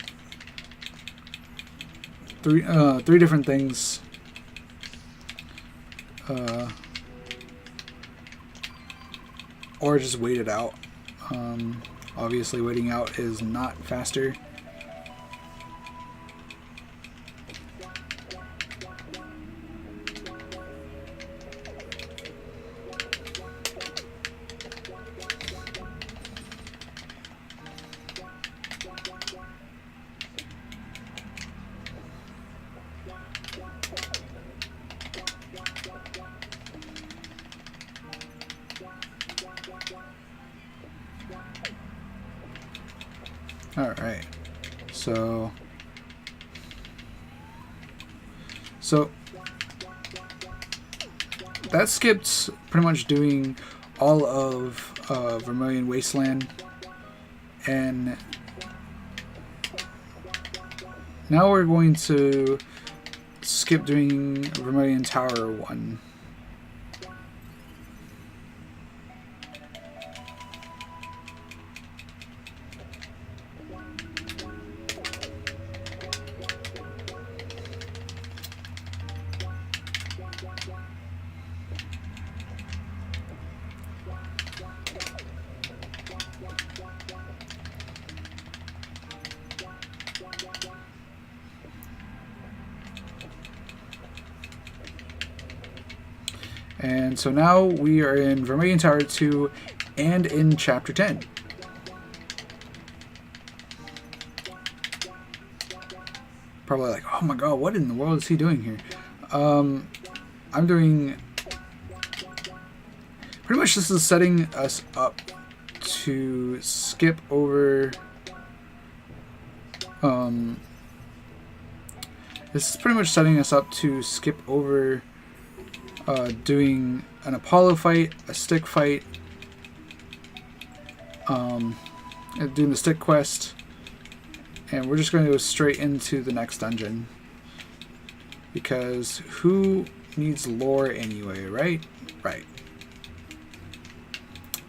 three different things. Or just wait it out. Obviously waiting out is not faster. Alright, so that skipped pretty much doing all of Vermilion Wasteland, and now we're going to skip doing Vermilion Tower 1. And so now we are in Vermilion Tower 2 and in Chapter 10. Probably like, oh my god, what in the world is he doing here? I'm doing... Pretty much this is setting us up to skip over... This is pretty much setting us up to skip over doing an Apollo fight, a stick fight, doing the stick quest, and we're just going to go straight into the next dungeon. Because who needs lore anyway, right? Right.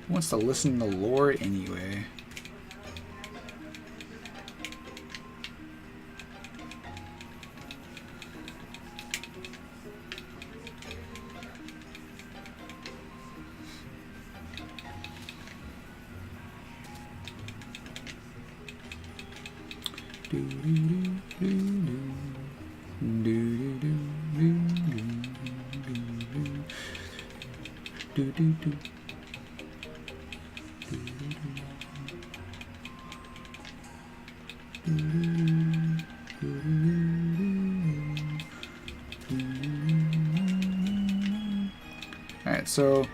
Who wants to listen to lore anyway? Alright, so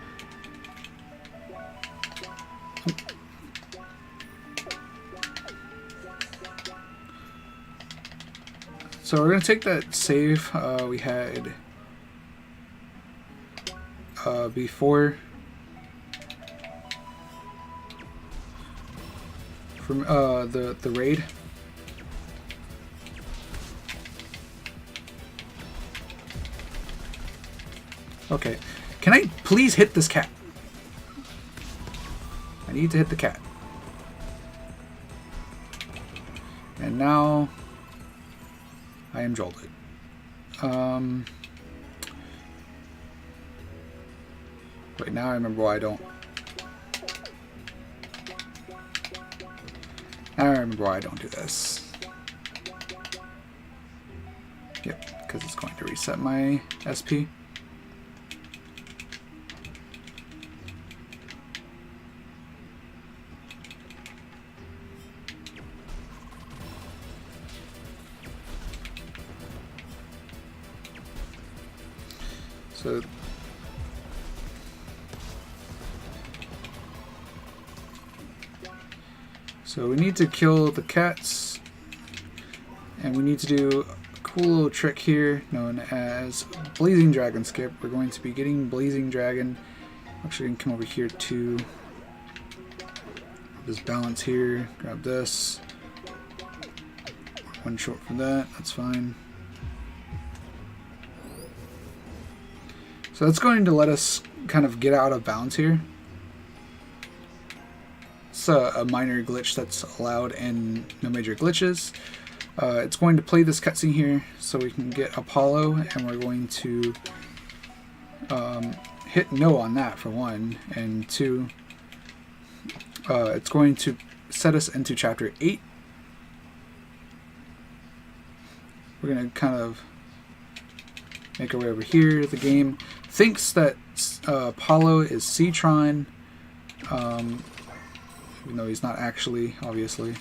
we're going to take that save we had before from the raid. Okay, can I please hit this cat? I need to hit the cat. And now I am jolted. Wait, now I remember why I don't. Now I remember why I don't do this. Yep, because it's going to reset my SP. So we need to kill the cats, and we need to do a cool little trick here known as Blazing Dragon skip. We're going to be getting Blazing Dragon. Actually, we can come over here to this balance here, grab this. One short from that, that's fine. So that's going to let us kind of get out of bounds here. It's a minor glitch that's allowed in No Major Glitches. It's going to play this cutscene here so we can get Apollo, and we're going to hit no on that for one, and two, it's going to set us into chapter 8. We're going to kind of make our way over here. The game thinks that Apollo is Citron, even though he's not actually, obviously.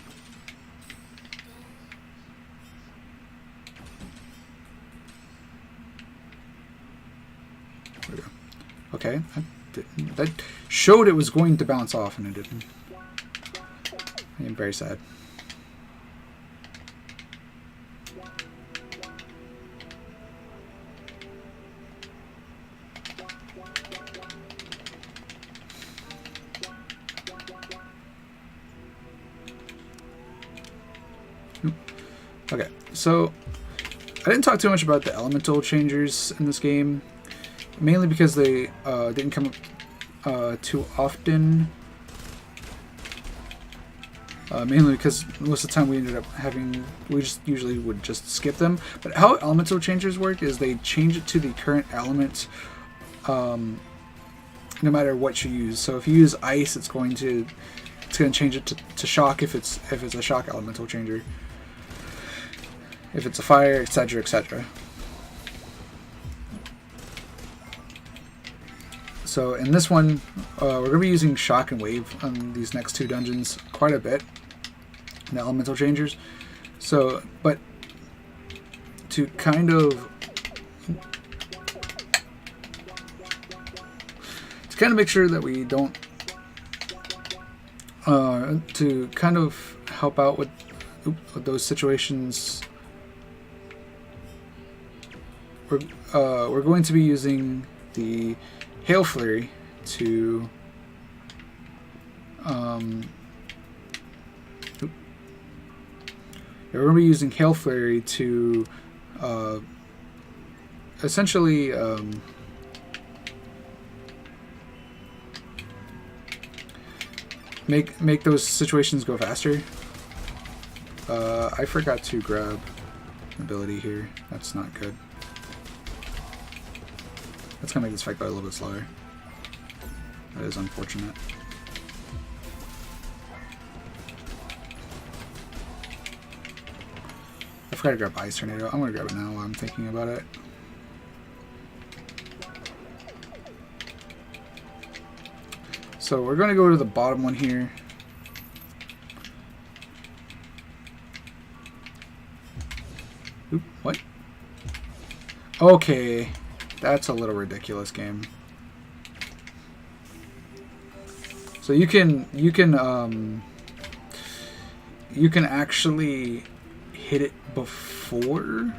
There we go. Okay, that showed it was going to bounce off, and it didn't. I am very sad. Okay, so I didn't talk too much about the elemental changers in this game, mainly because they didn't come up too often. Mainly because most of the time we ended up we just usually would just skip them. But how elemental changers work is they change it to the current element, no matter what you use. So if you use ice, it's going to change it to shock if it's a shock elemental changer. If it's a fire, etc., etc. So in this one, we're going to be using shock and wave on these next two dungeons quite a bit. The elemental changers. So, but to kind of make sure that we don't to kind of help out with those situations. We're going to be using the Hail Flurry to we're going to be using Hail Flurry to essentially make those situations go faster. I forgot to grab an ability here. That's not good. That's going to make this fight go a little bit slower. That is unfortunate. forgot to grab Ice Tornado. I'm gonna grab it now while I'm thinking about it. So we're gonna go to the bottom one here. Oop, what? Okay, that's a little ridiculous, game. So you can actually hit it before.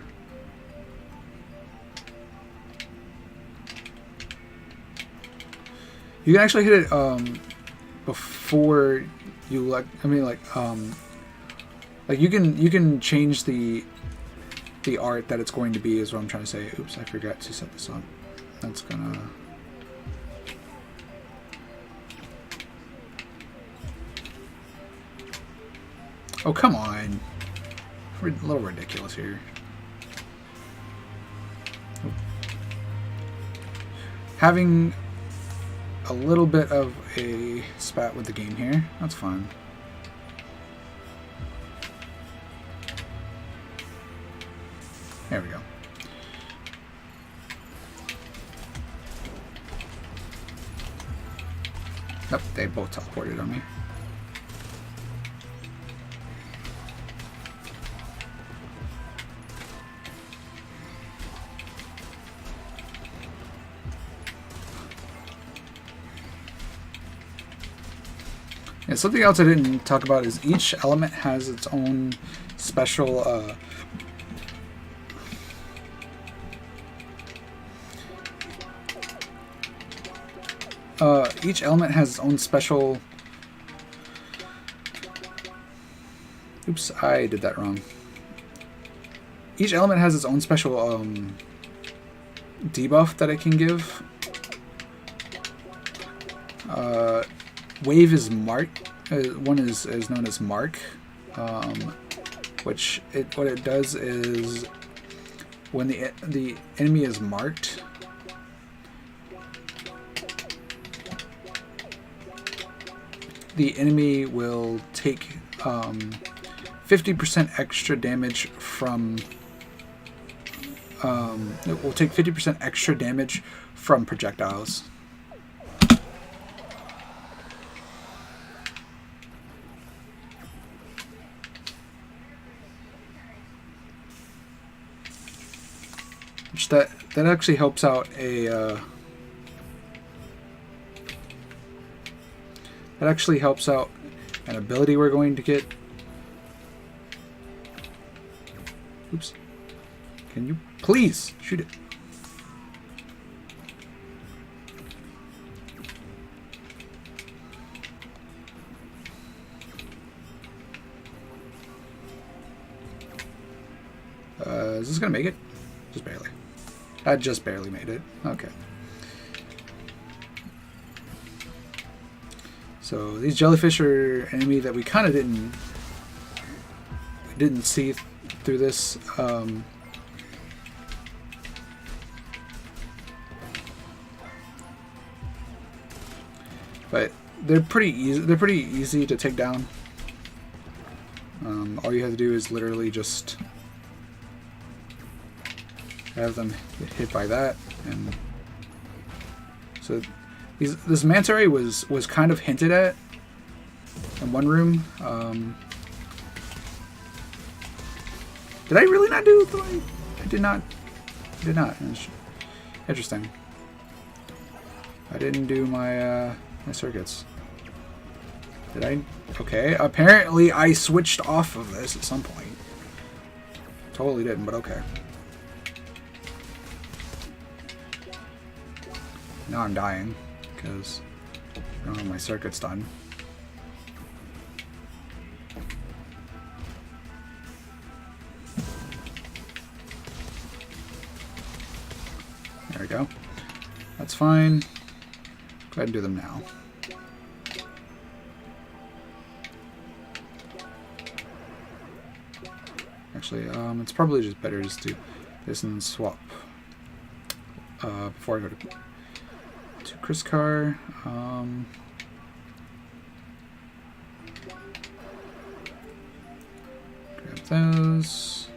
You can actually hit it before you like. I mean, like you can change the art that it's going to be. Is what I'm trying to say. Oops, I forgot to set this up. That's gonna. Oh, come on. A little ridiculous here. Oh. Having a little bit of a spat with the game here. That's fine. There we go. Nope, they both teleported on me. And something else I didn't talk about is each element has its own special each element has its own special. Oops, I did that wrong. Each element has its own special debuff that it can give. Wave is mark. One is known as mark, which what it does is when the enemy is marked, the enemy will take 50% extra damage from. It will take 50% extra damage from projectiles. That actually helps out a that actually helps out an ability we're going to get. Oops. Can you please shoot it? Is this gonna make it? Just barely. I just barely made it. Okay. So these jellyfish are an enemy that we kind of didn't see through this. But they're pretty easy. They're pretty easy to take down. All you have to do is literally just have them get hit by that, and so this manta ray was kind of hinted at in one room. Did I really not do the way? I did not. Interesting. I didn't do my my circuits. Did I? Okay. Apparently, I switched off of this at some point. Totally didn't, but okay. Now I'm dying because I don't have my circuits done. There we go. That's fine. Go ahead and do them now. Actually, it's probably just better just to do this and swap before I go to Chris Carr. Grab those.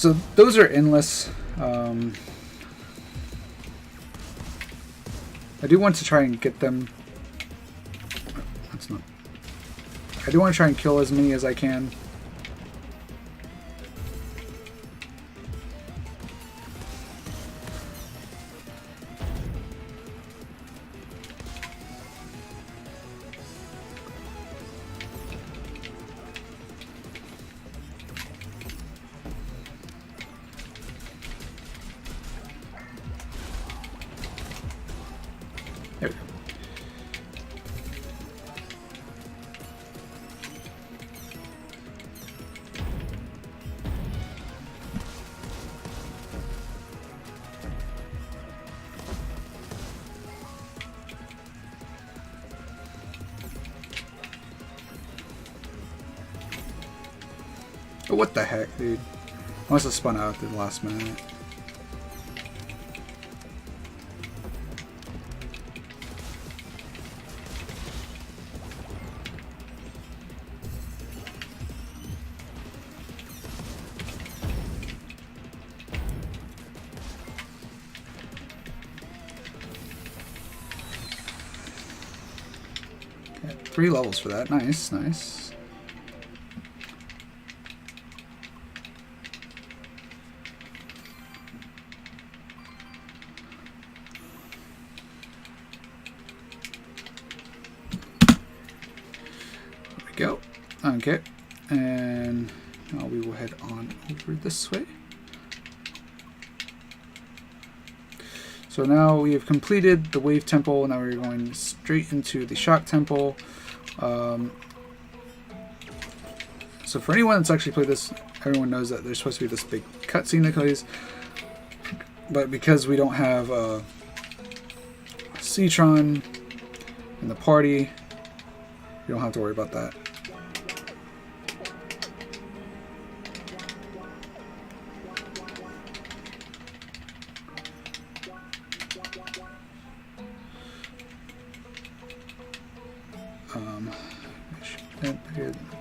So those are endless. I do want to try and get them. That's not. I do want to try and kill as many as I can. There we go. Oh, what the heck, dude? I must have spun out at the last minute. Okay, 3 levels for that. Nice, nice. Go. Okay, and now we will head on over this way. So now we have completed the Wave Temple. Now we're going straight into the Shock Temple. So for anyone that's actually played this, everyone knows that there's supposed to be this big cutscene that plays. But because we don't have Citron in the party, you don't have to worry about that.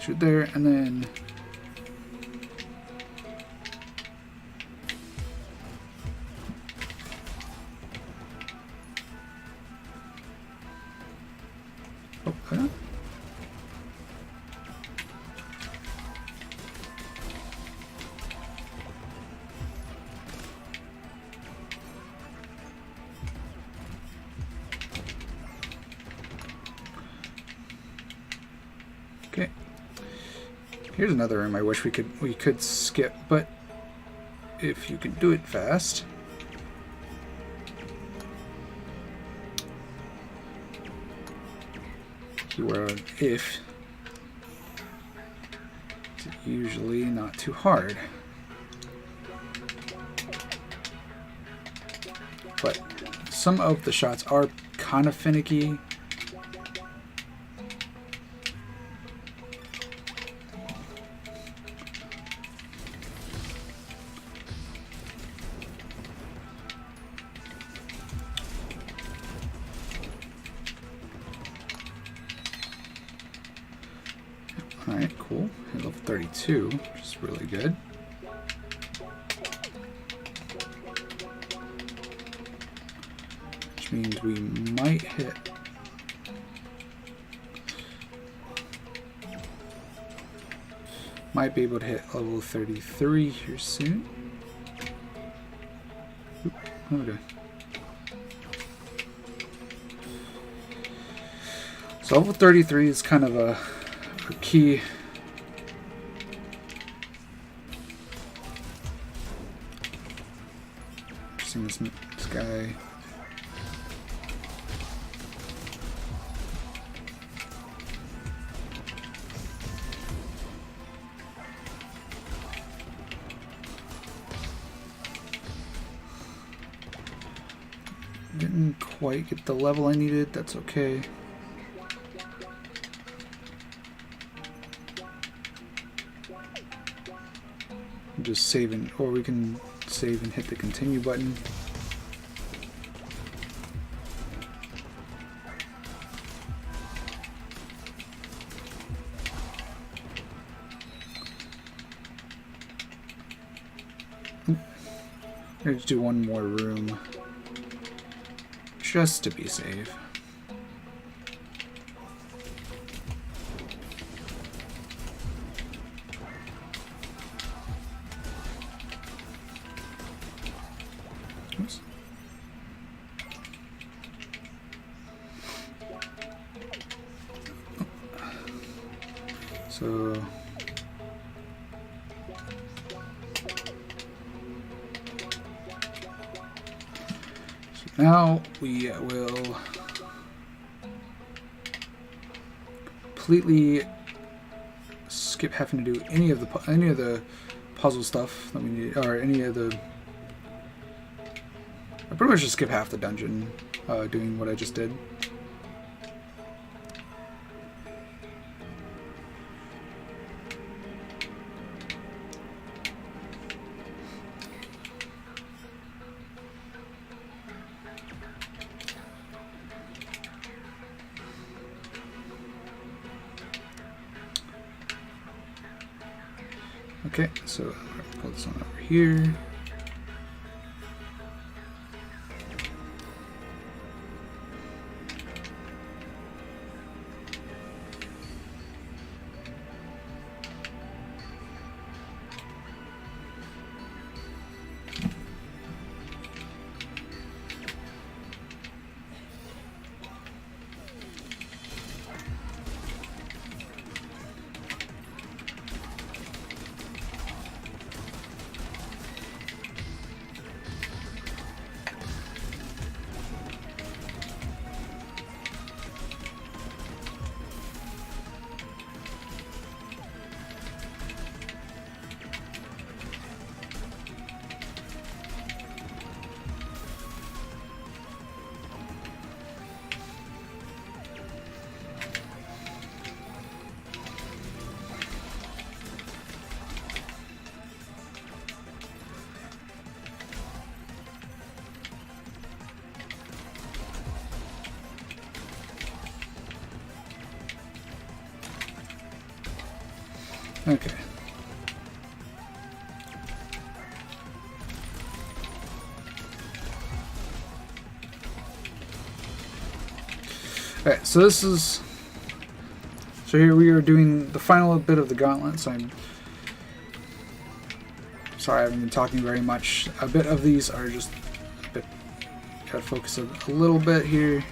Shoot there, and then okay. Okay. Here's another room I wish we could skip, but if you can do it fast. Keyword on if. It's usually not too hard. But some of the shots are kind of finicky. Alright, cool. Hit level 32, which is really good. Which means we might hit... Might be able to hit level 33 here soon. Oop, okay. So level 33 is kind of a key. Seeing this guy. Didn't quite get the level I needed. That's okay. Just saving, or we can save and hit the continue button. Let's do one more room just to be safe. Oops. So now we will completely skip having to do any of the puzzle stuff that we need, or any of the. I pretty much just skip half the dungeon doing what I just did. Okay, so I'm going to pull this one over here. Okay. Alright, so this is... So here we are doing the final bit of the gauntlet, so I'm sorry I haven't been talking very much. A bit of these are just a bit... Gotta focus a little bit here.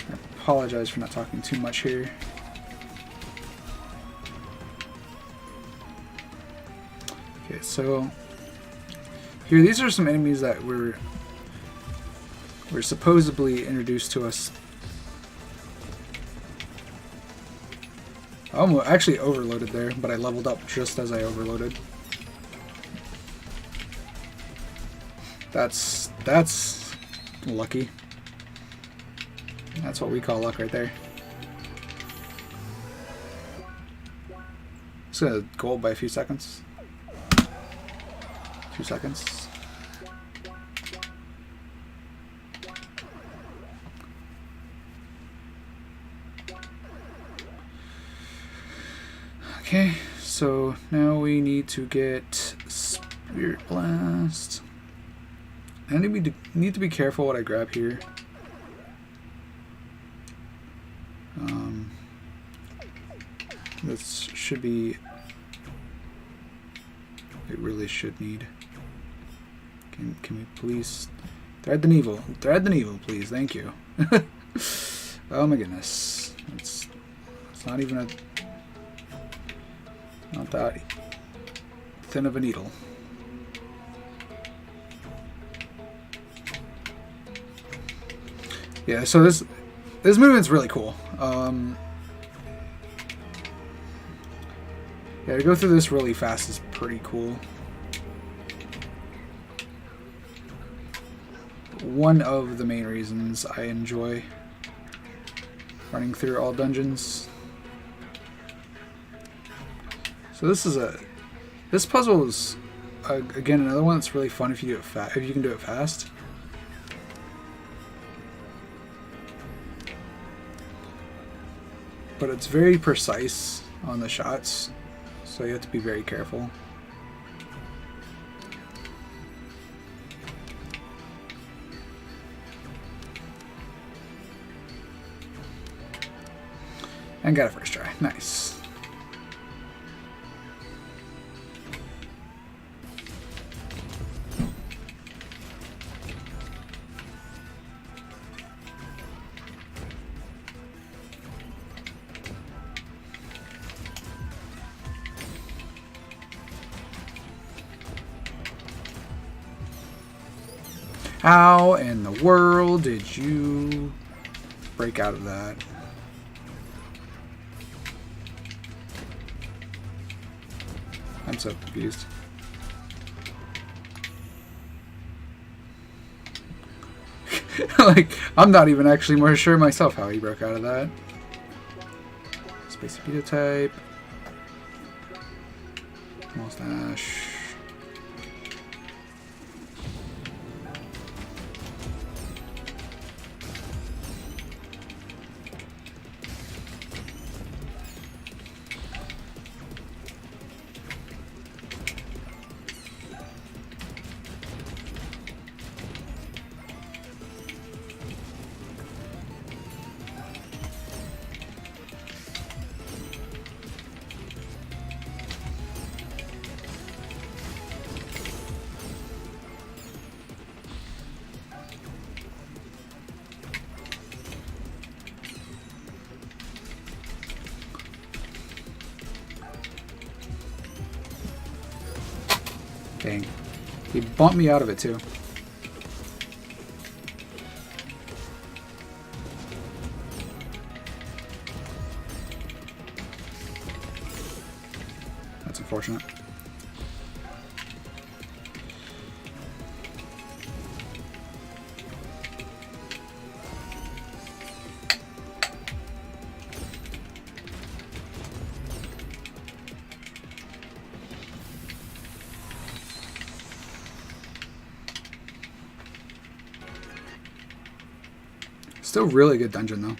I apologize for not talking too much here. Okay, so here these are some enemies that were supposedly introduced to us. I almost actually overloaded there, but I leveled up just as I overloaded. That's lucky. That's what we call luck right there. Just gonna gold by a few seconds. 2 seconds. Okay, so now we need to get Spirit Blast. I need to be careful what I grab here. This should be... It really should need... Can we please... Thread the needle. Thread the needle, please. Thank you. Oh my goodness. It's not even a... Not that thin of a needle. Yeah, so this movement's really cool. Yeah, to go through this really fast is pretty cool. One of the main reasons I enjoy running through all dungeons. So this puzzle is again another one that's really fun if you do it if you can do it fast. But it's very precise on the shots. So you have to be very careful. And got it first try. Nice. How in the world did you break out of that? I'm so confused. Like, I'm not even actually more sure myself how he broke out of that. Space beta type. Mustache. Dang. He bumped me out of it too. That's unfortunate. Still really good dungeon though.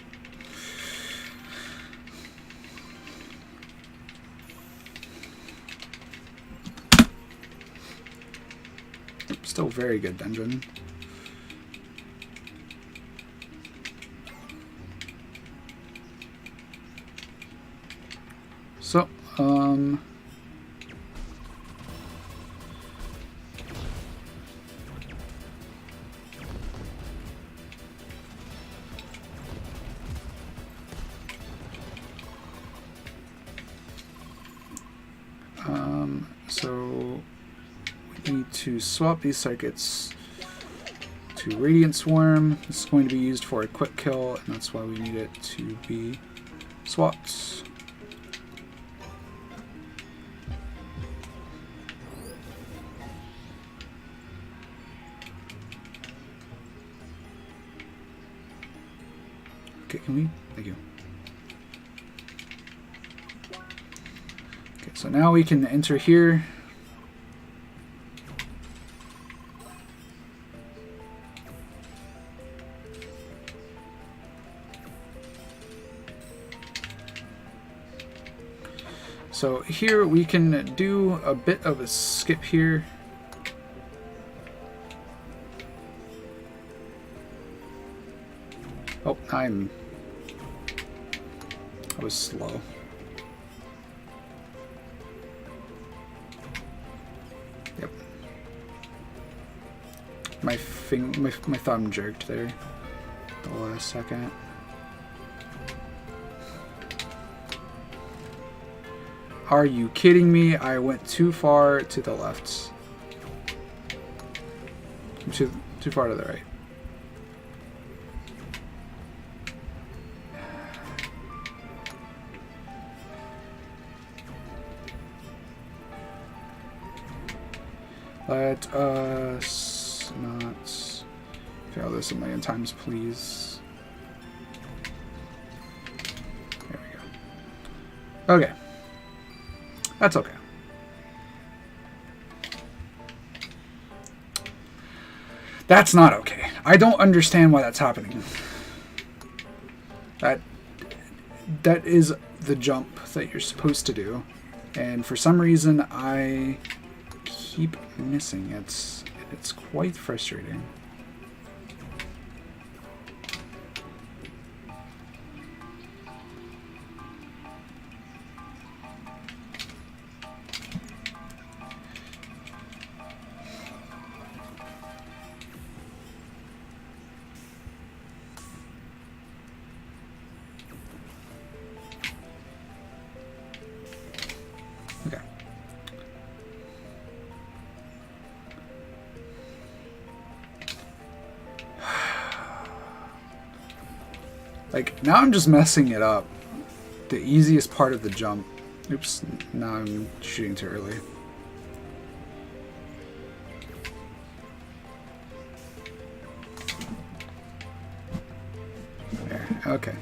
Still very good dungeon. So, so we need to swap these circuits to Radiant Swarm. This is going to be used for a quick kill, and that's why we need it to be swapped. Okay, can we? Thank you. Okay, so now we can enter here. So here we can do a bit of a skip here. Oh, I was slow. Yep. My thumb jerked there the last second. Are you kidding me? I went too far to the left. Too far to the right. Let us not fail this a million times, please. There we go. Okay. That's okay. That's not okay. I don't understand why that's happening. That is the jump that you're supposed to do. And for some reason, I keep missing. It's quite frustrating. Okay. Like, now I'm just messing it up. The easiest part of the jump. Oops, now I'm shooting too early. There, okay.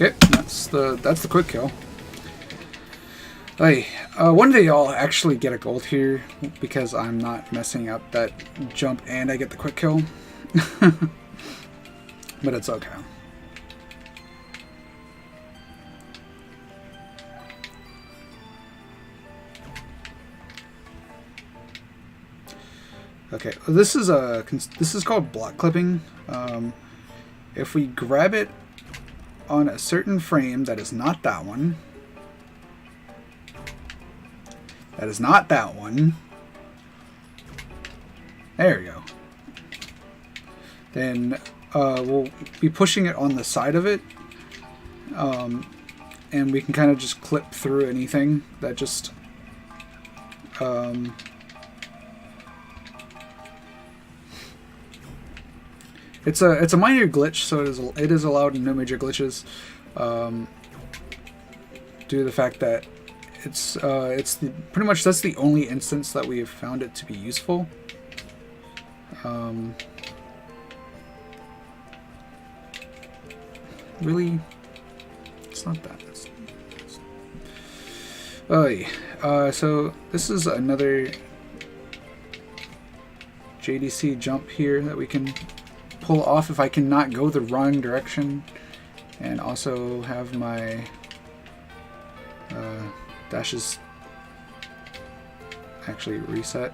Okay, that's the quick kill. Hey, one day I'll actually get a gold here because I'm not messing up that jump and I get the quick kill. But it's okay. Okay, this is called block clipping. If we grab it on a certain frame that is not that one. That is not that one. There we go. Then we'll be pushing it on the side of it. And we can kind of just clip through anything that just... It's a minor glitch, so it is allowed in no major glitches, due to the fact that pretty much that's the only instance that we have found it to be useful. Really, it's not that. Oh yeah. So this is another JDC jump here that we can pull off if I cannot go the wrong direction, and also have my dashes actually reset.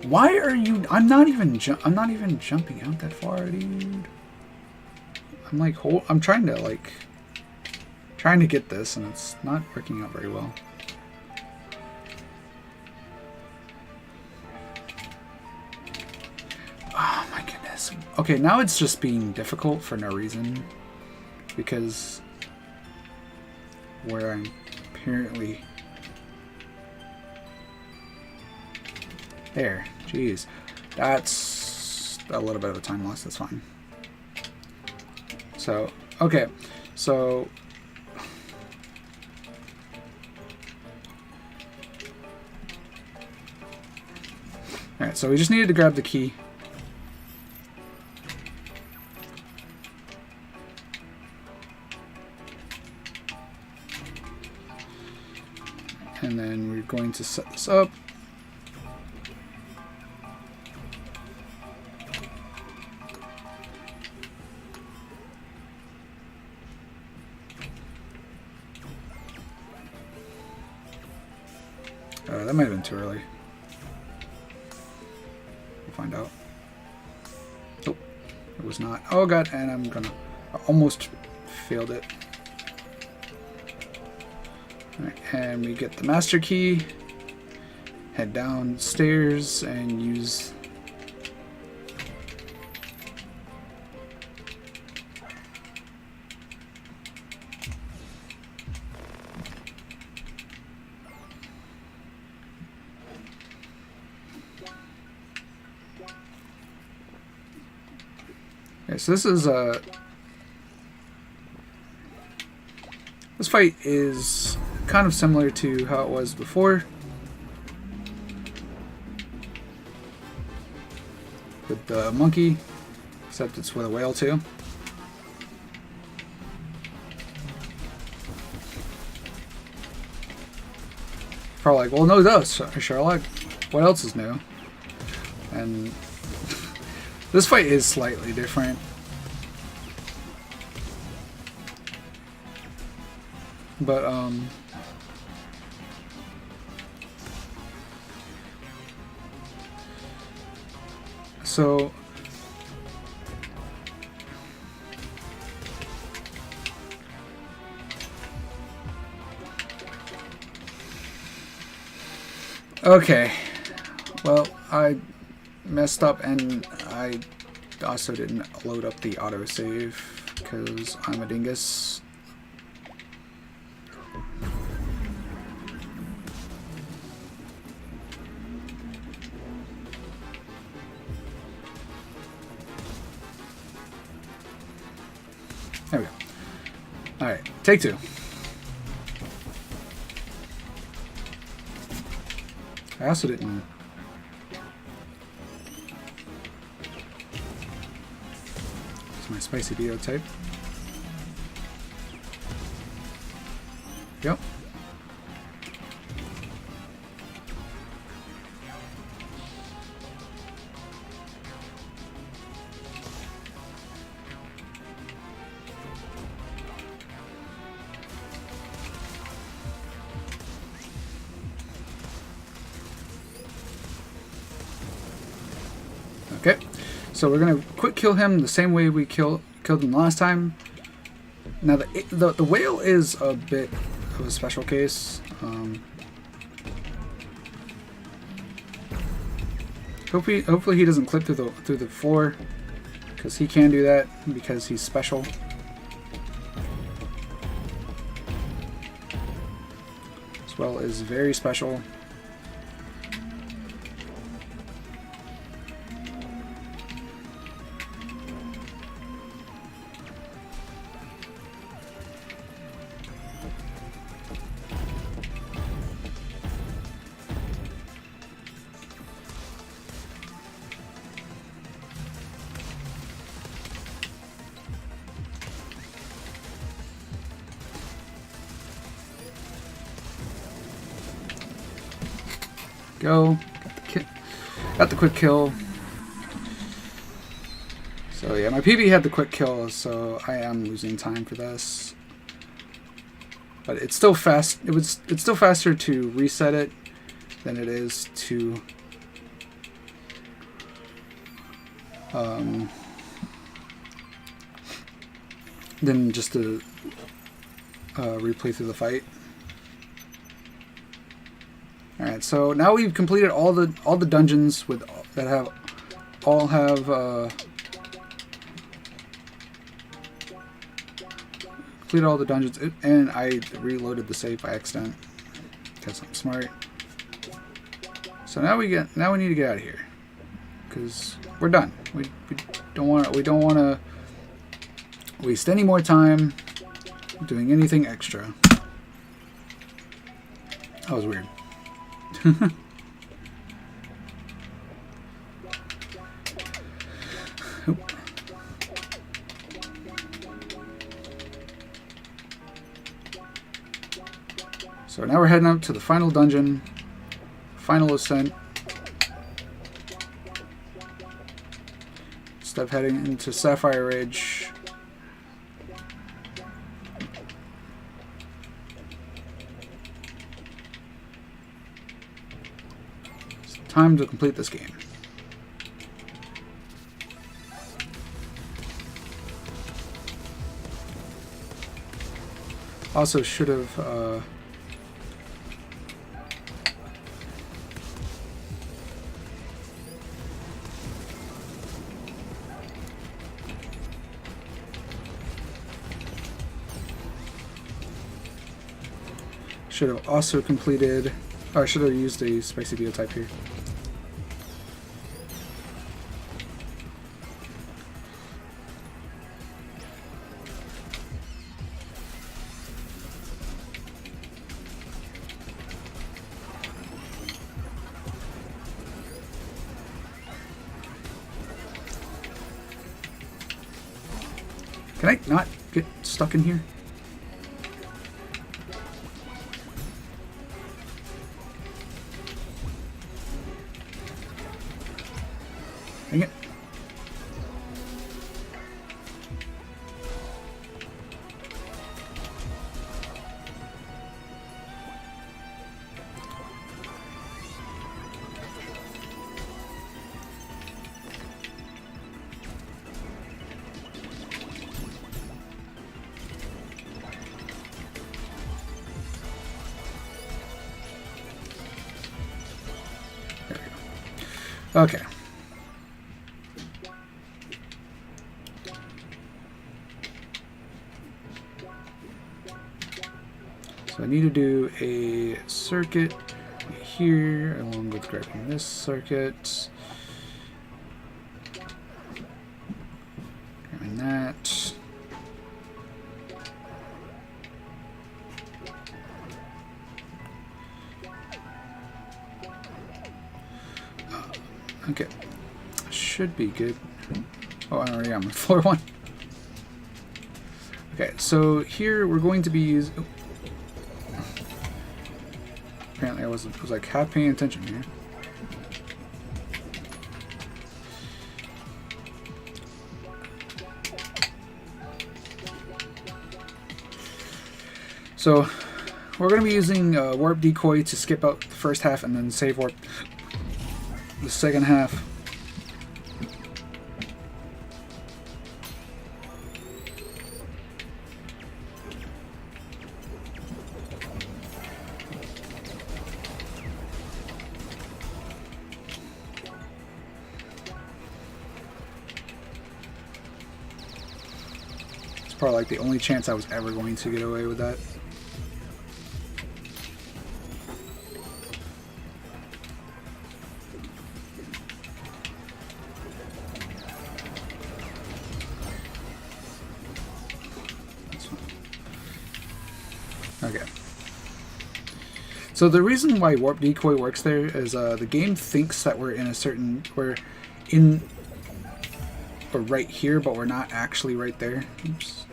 Why are you? I'm not even jumping out that far, dude. I'm like I'm trying to get this, and it's not working out very well. Oh my goodness. Okay, now it's just being difficult for no reason, because where I'm apparently... There. Jeez. That's a little bit of a time loss. That's fine. So, okay. So... Alright, so we just needed to grab the key. And then we're going to set this up. That might have been too early. We'll find out. Nope, it was not. Oh god, and I almost failed it. Alright, and we get the master key, head downstairs and use Alright, so this is this fight is kind of similar to how it was before, with the monkey, except it's with a whale too. Probably like, well, no, those Sherlock. What else is new? And this fight is slightly different. But, so, okay, well, I messed up and I also didn't load up the autosave because I'm a dingus. There we go. Alright, take two. I also didn't... It's my spicy video type. Yep. Okay, so we're gonna quick kill him the same way we killed him last time. Now the whale is a bit of a special case. Hopefully he doesn't clip through the floor, because he can do that because he's special. This whale is very special. Go. Got the quick kill. So yeah, my PB had the quick kill, so I am losing time for this. But it's still fast. It's still faster to reset it than it is to than just to replay through the fight. Alright, so now we've completed all the dungeons that all have completed all the dungeons, and I reloaded the save by accident because I'm smart. So now we need to get out of here because we're done. We don't want to waste any more time doing anything extra. That was weird. So now we're heading up to the final dungeon, final ascent. Instead of heading into Sapphire Ridge. Time to complete this game. Also should have also completed, or I should have used a spicy video type here. Can I not get stuck in here? Dang it. Okay. So I need to do a circuit right here along with grabbing this circuit. Grabbing that. Okay, should be good. Oh, I'm already on floor 1. Okay, so here we're going to be using. Oh. Apparently, I was like half paying attention here. So we're going to be using warp decoy to skip out the first half and then save warp the second half. It's probably like the only chance I was ever going to get away with that. Okay. So the reason why warp decoy works there is the game thinks that we're right here, but we're not actually right there. Oops.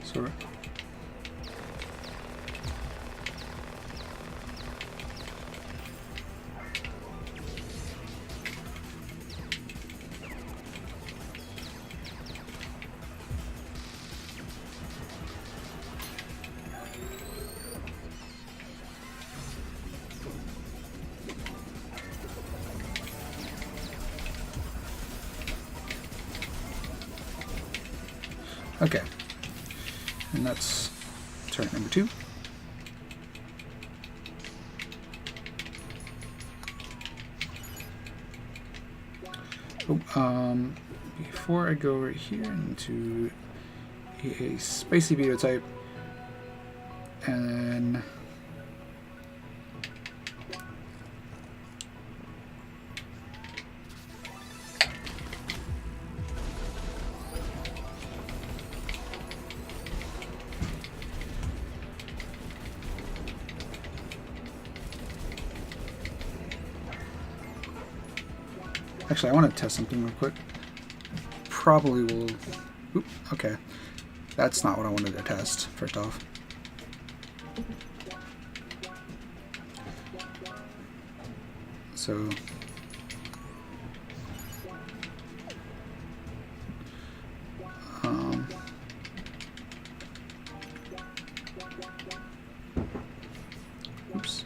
So okay. And that's turret number 2. Oh, before I go right here into a spicy beetle type, and then actually, I want to test something real quick. Probably will. Oop, okay. That's not what I wanted to test, first off. So. Oops.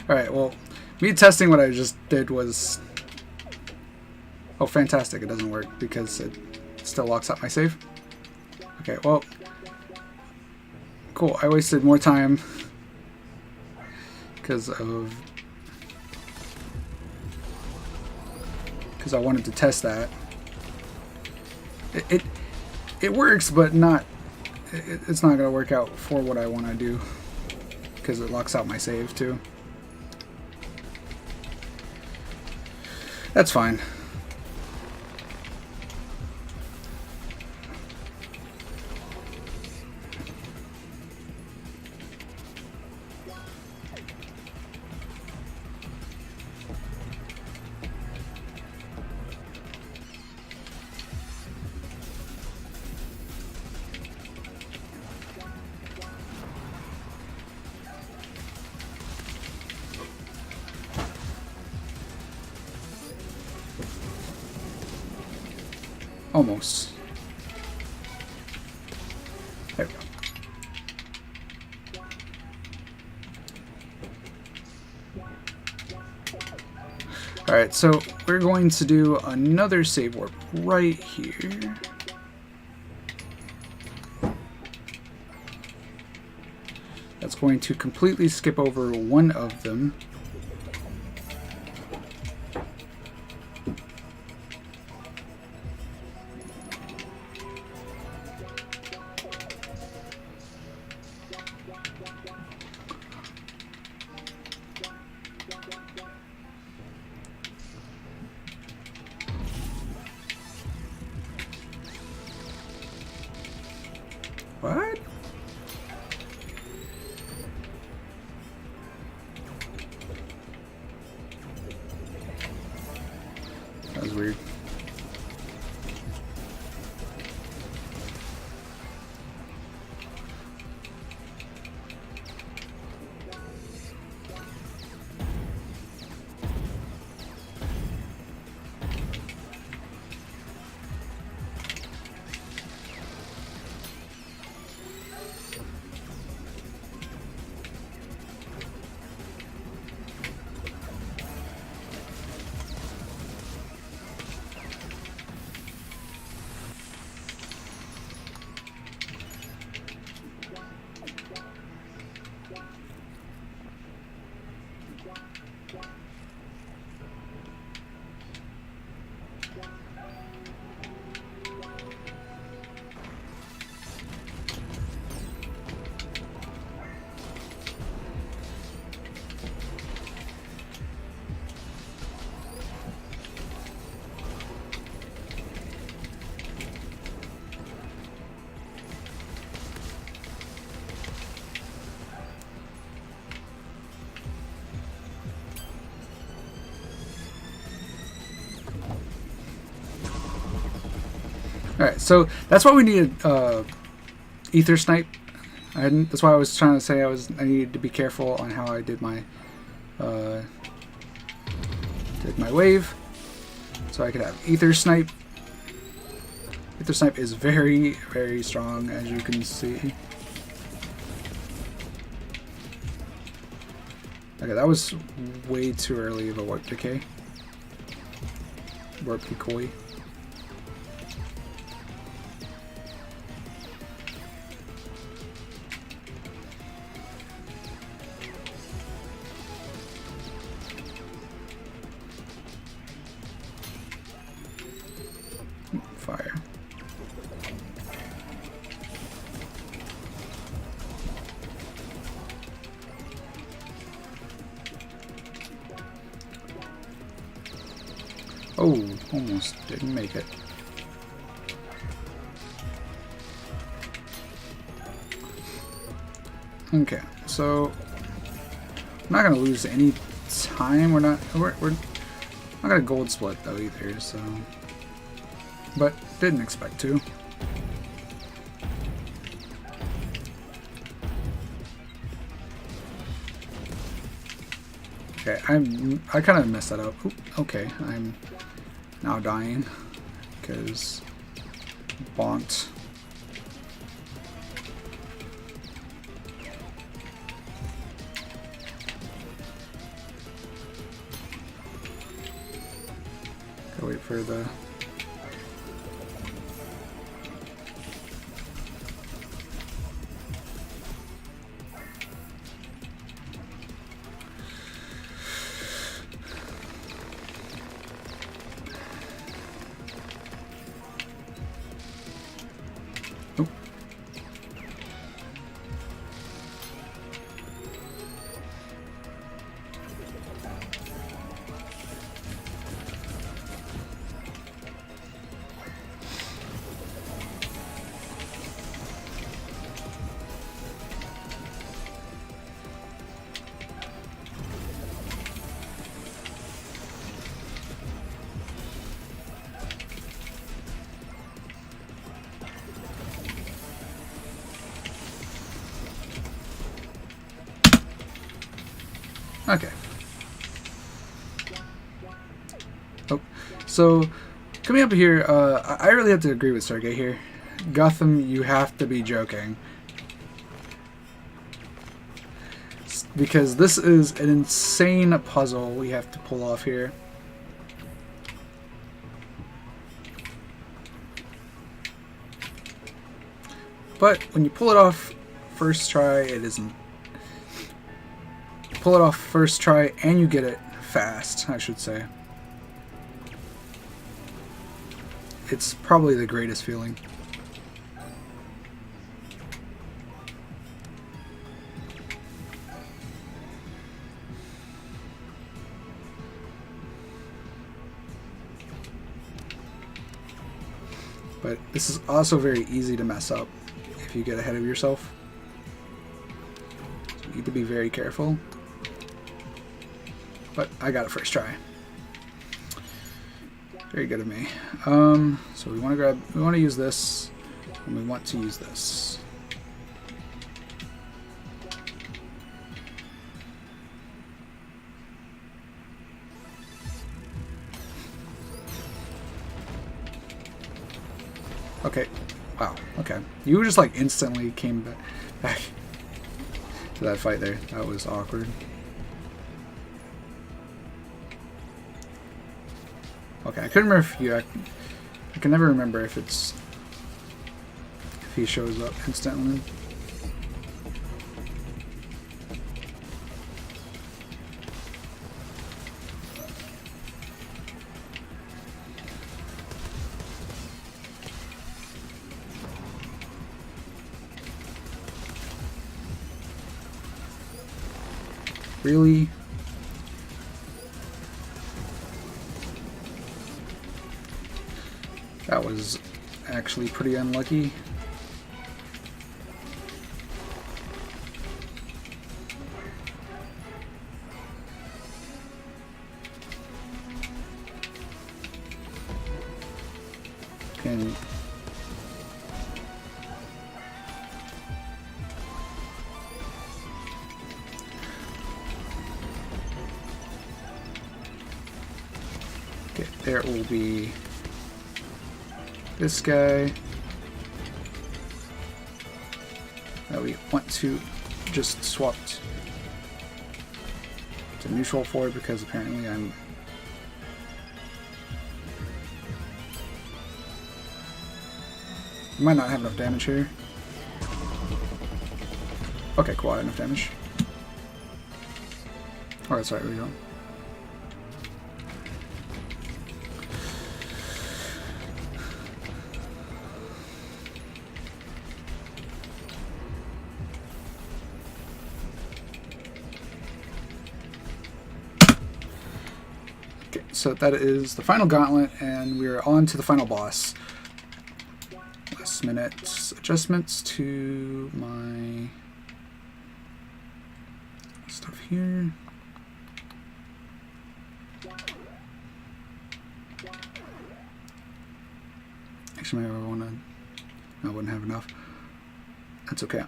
Alright, well, me testing what I just did was... Oh, fantastic, it doesn't work because it still locks up my save. Okay, well... Cool, I wasted more time because I wanted to test that. It works, but not... It's not going to work out for what I want to do because it locks out my save too. That's fine. Almost. There we go. Alright, so we're going to do another save warp right here. That's going to completely skip over one of them. What? That was weird. Alright, so that's why we needed Ether Snipe. That's why I was trying to say I needed to be careful on how I did my wave, so I could have Ether Snipe. Ether Snipe is very, very strong, as you can see. Okay, that was way too early of a warp decay. Warp decoy. Fire. Oh, almost didn't make it. Okay, so I'm not gonna lose any time. We're not gonna gold split though either, so. But didn't expect to. Okay, I kind of messed that up. Oop, okay, I'm now dying because bonked. for the... Oop. Okay. Oh, so coming up here, I really have to agree with Stargate here. Gotham, you have to be joking. Because this is an insane puzzle we have to pull off here. But when you pull it off first try, it isn't. Pull it off first try and you get it fast, I should say. It's probably the greatest feeling. But this is also very easy to mess up if you get ahead of yourself. So you need to be very careful. But I got it first try. Very good of me. So we want to use this, and we want to use this. Okay. Wow. Okay. You just like instantly came back to that fight there. That was awkward. Okay, I couldn't remember if you... I can never remember if it's... if he shows up instantly. Really? That was actually pretty unlucky. Can okay, there will be this guy that we want to just swap to neutral for because apparently I might not have enough damage here. Okay, cool, I have enough damage. Alright, sorry, where are you going? So that is the final gauntlet, and we're on to the final boss. Last minute adjustments to my stuff here. Actually, maybe I want to... I wouldn't have enough. That's okay.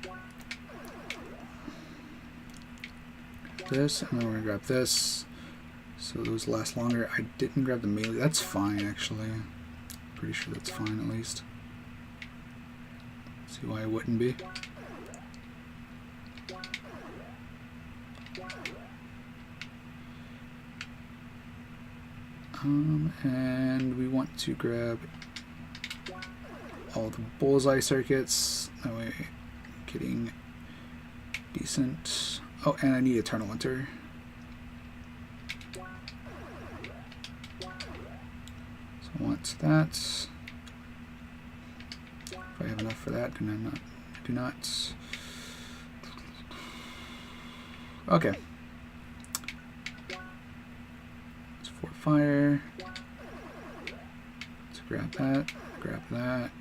This, and then we're going to grab this. So those last longer. I didn't grab the melee. That's fine, actually. Pretty sure that's fine, at least. See why it wouldn't be. And we want to grab all the bullseye circuits. That way, getting decent. Oh, and I need Eternal Winter. So I want that. If I have enough for that, do not. Okay. It's 4 fire. Let's grab that. Grab that.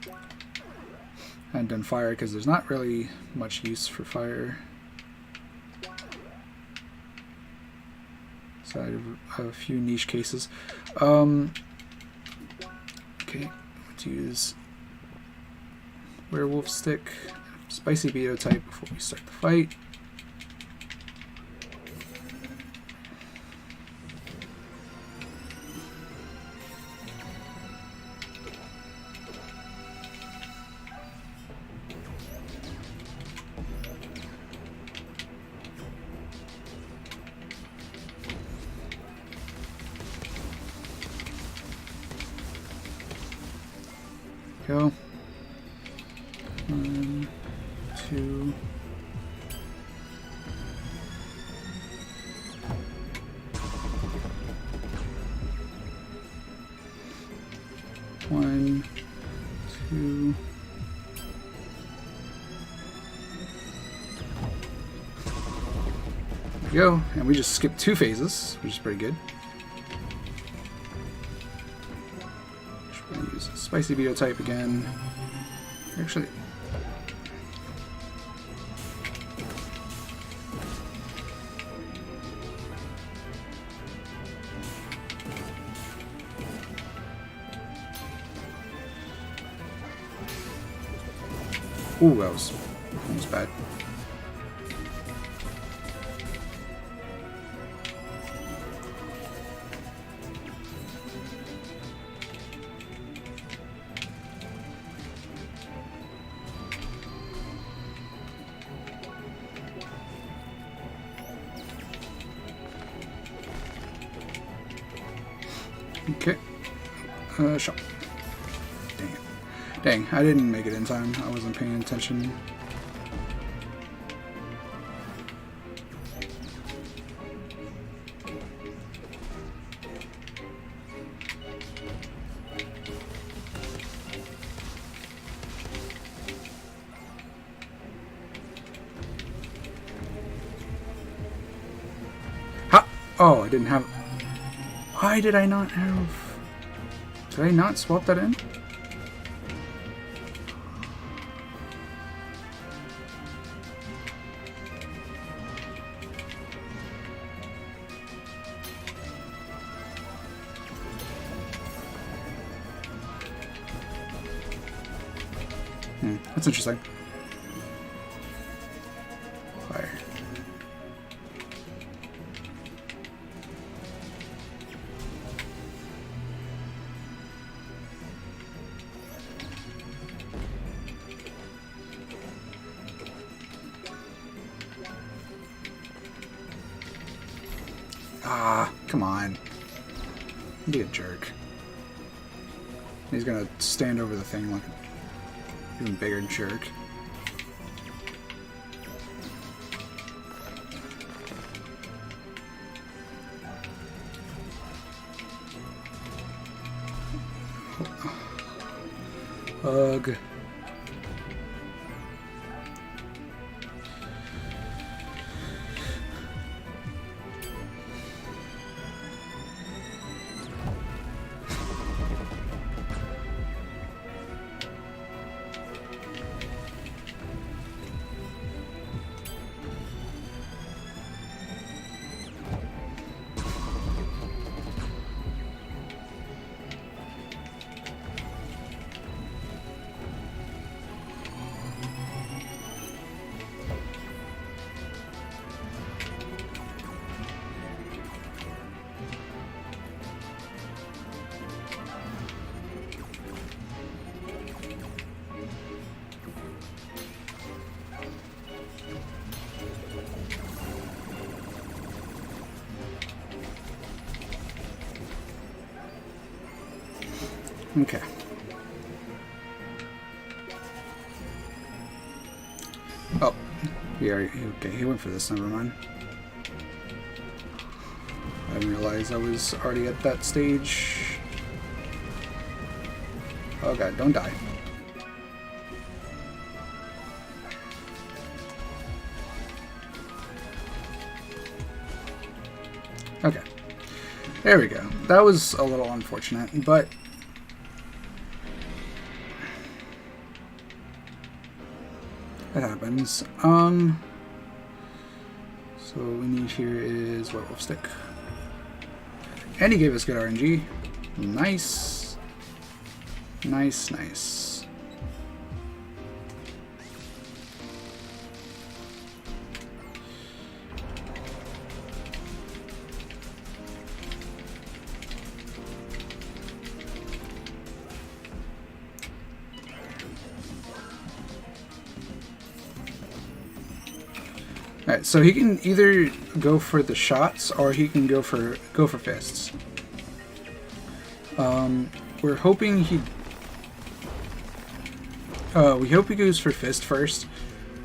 I haven't done fire because there's not really much use for fire. Outside of a few niche cases. Okay, let's use werewolf stick, spicy veto type before we start the fight. Go. 1, 2. One, two. There we go. And we just skipped 2 phases, which is pretty good. Use spicy veto type again. Actually, ooh, that was almost bad. Okay. Shot. Dang it. Dang, I didn't make it in time. I wasn't paying attention. Ha! Oh, I didn't have... Why did I not have... Did I not swap that in? That's interesting. Fire. Ah, come on. Be a jerk. He's gonna stand over the thing like an even bigger jerk. Ugh. Okay. Oh, okay, he went for this, never mind. I didn't realize I was already at that stage. Oh god, don't die. Okay. There we go. That was a little unfortunate, but it happens. So what we need here is werewolf stick. And he gave us good RNG. Nice. Nice, nice. Alright, so he can either go for the shots or he can go for fists. We're hoping we hope he goes for fist first.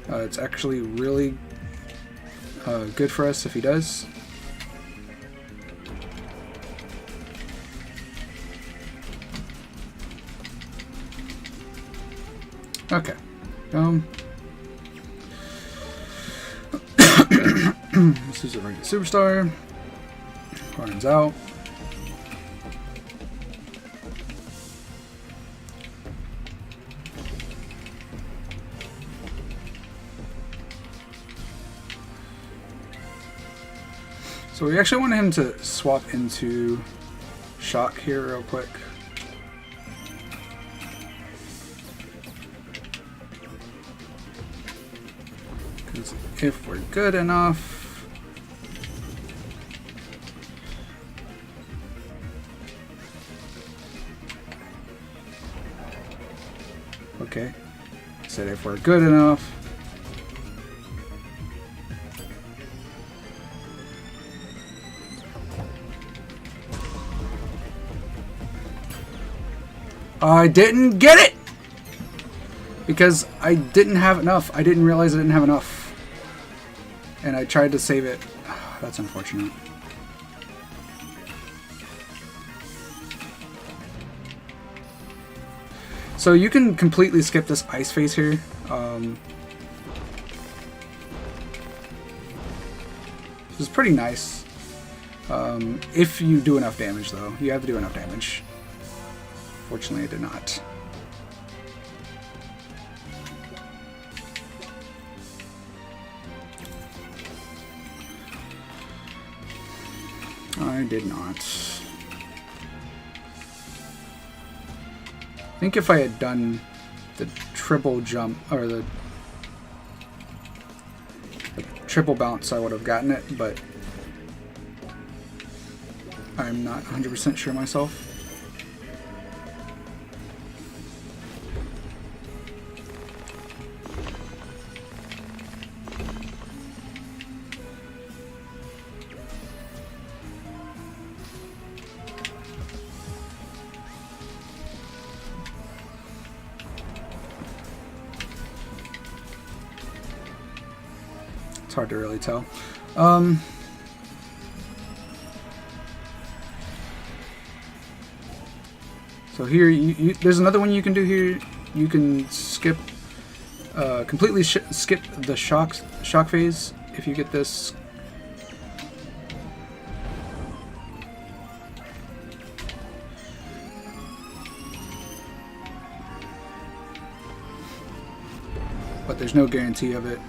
It's actually really good for us if he does. Okay. This is a regular superstar. Runs out. So we actually want him to swap into shock here real quick. Because if we're good enough, okay, I said if we're good enough. I didn't get it! Because I didn't have enough. I didn't realize I didn't have enough. And I tried to save it. That's unfortunate. So you can completely skip this ice phase here. This is pretty nice. If you do enough damage, though. You have to do enough damage. Fortunately, I did not. I did not. I think if I had done the triple jump, or the triple bounce, I would have gotten it, but I'm not 100% sure myself. It's hard to really tell. So here, there's another one you can do here. You can skip, completely skip the shock phase if you get this. But there's no guarantee of it.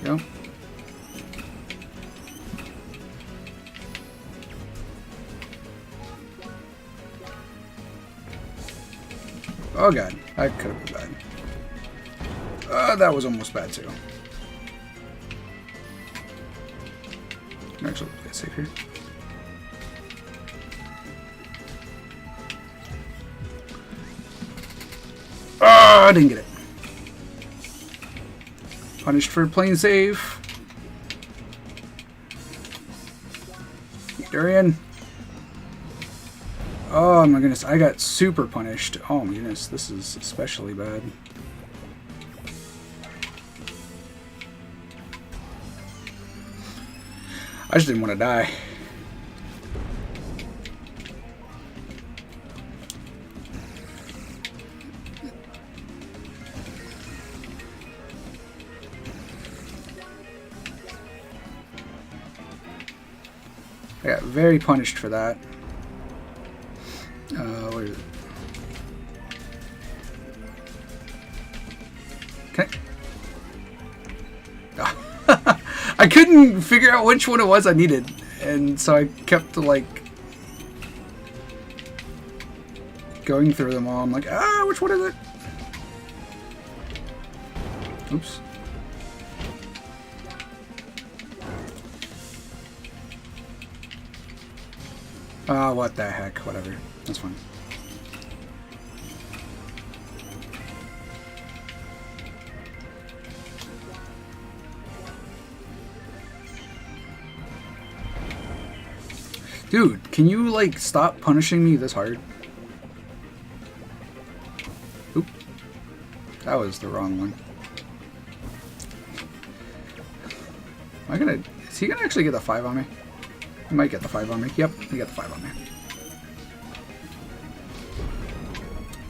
Go. Oh god, that could have been bad. That was almost bad too. Actually, play it safe here. I didn't get it. Punished for playing safe. Durian. Oh my goodness, I got super punished. Oh my goodness, this is especially bad. I just didn't want to die. I got very punished for that. Where is it? Okay. I couldn't figure out which one it was I needed, and so I kept like going through them all. I'm like, which one is it? Oops. What the heck? Whatever. That's fine. Dude, can you, like, stop punishing me this hard? Oop. That was the wrong one. Am I gonna... Is he gonna actually get the 5 on me? He might get the 5 on me. Yep, he got the 5 on me.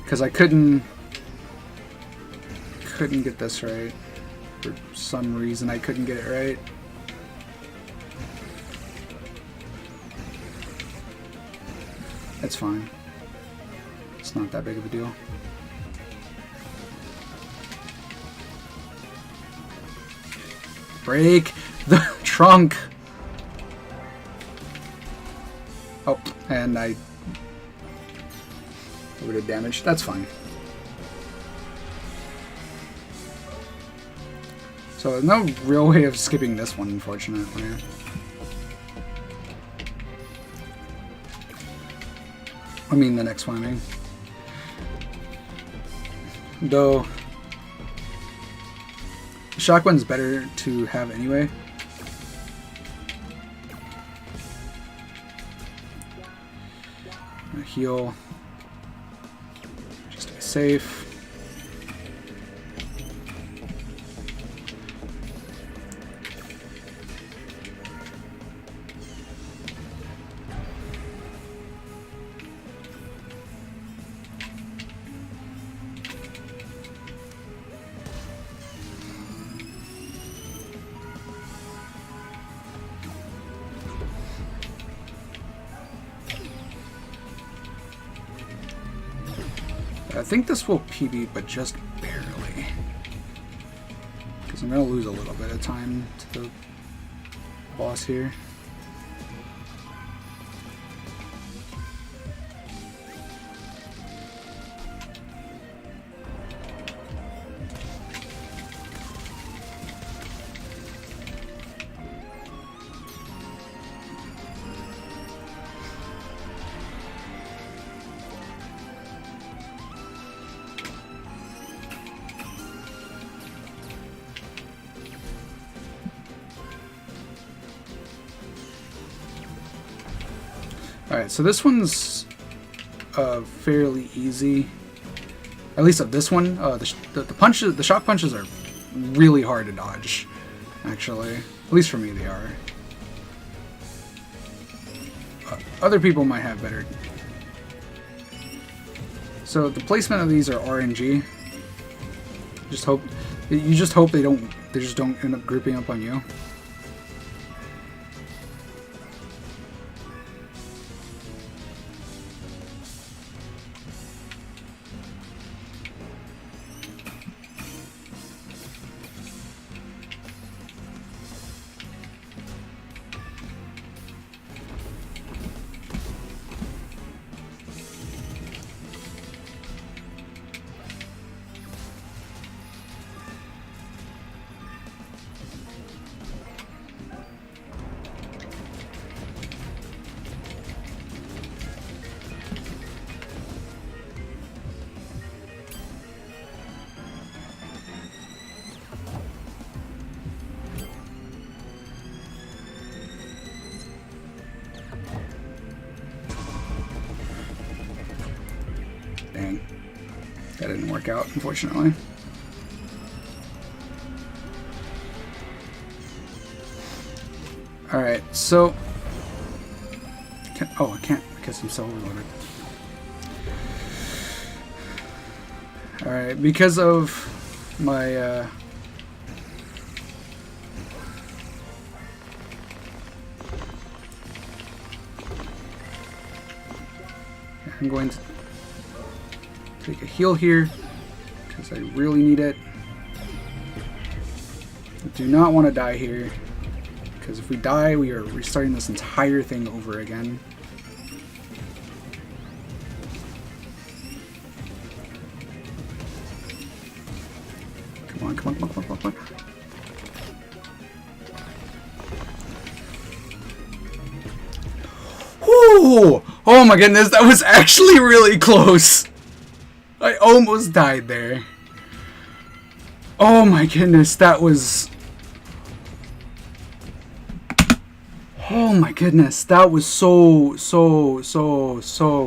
Because I couldn't get this right. For some reason I couldn't get it right. It's fine. It's not that big of a deal. Break the trunk! Oh, and I... a bit of damage. That's fine. So there's no real way of skipping this one, unfortunately. I mean the next one, I mean. Though... the shotgun's better to have anyway. I'm gonna heal. Just to be safe. I think this will PB, but just barely. Because I'm going to lose a little bit of time to the boss here. Alright, so this one's fairly easy. At least of this one. The shock punches are really hard to dodge, actually. At least for me, they are. Other people might have better. So the placement of these are RNG. You just hope they just don't end up grouping up on you. Dang. That didn't work out, unfortunately. Alright, so... I can't, because I'm so overloaded. Alright, because of my... I'm going to take a heal here, because I really need it. I do not want to die here, because if we die, we are restarting this entire thing over again. Come on, come on, come on, come on, come on. Whew! Oh my goodness, that was actually really close. I almost died there. Oh my goodness, that was... Oh my goodness, that was so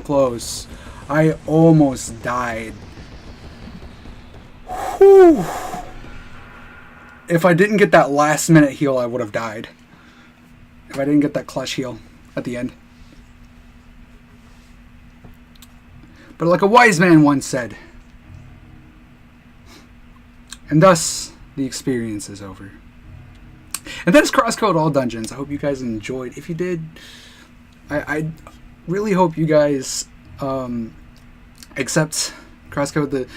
close. I almost died. Whew. If I didn't get that last minute heal, I would have died. If I didn't get that clutch heal at the end. But like a wise man once said, and thus the experience is over. And that is Crosscode All Dungeons. I hope you guys enjoyed. If you did, I really hope you guys accept Crosscode.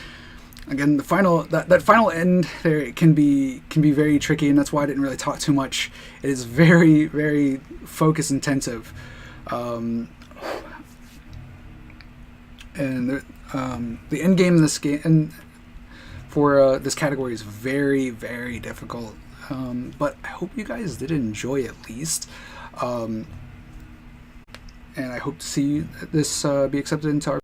Again, the final that final end there, it can be very tricky, and that's why I didn't really talk too much. It is very focus intensive. And the end game in this game and for this category is very difficult. But I hope you guys did enjoy at least. And I hope to see this be accepted into our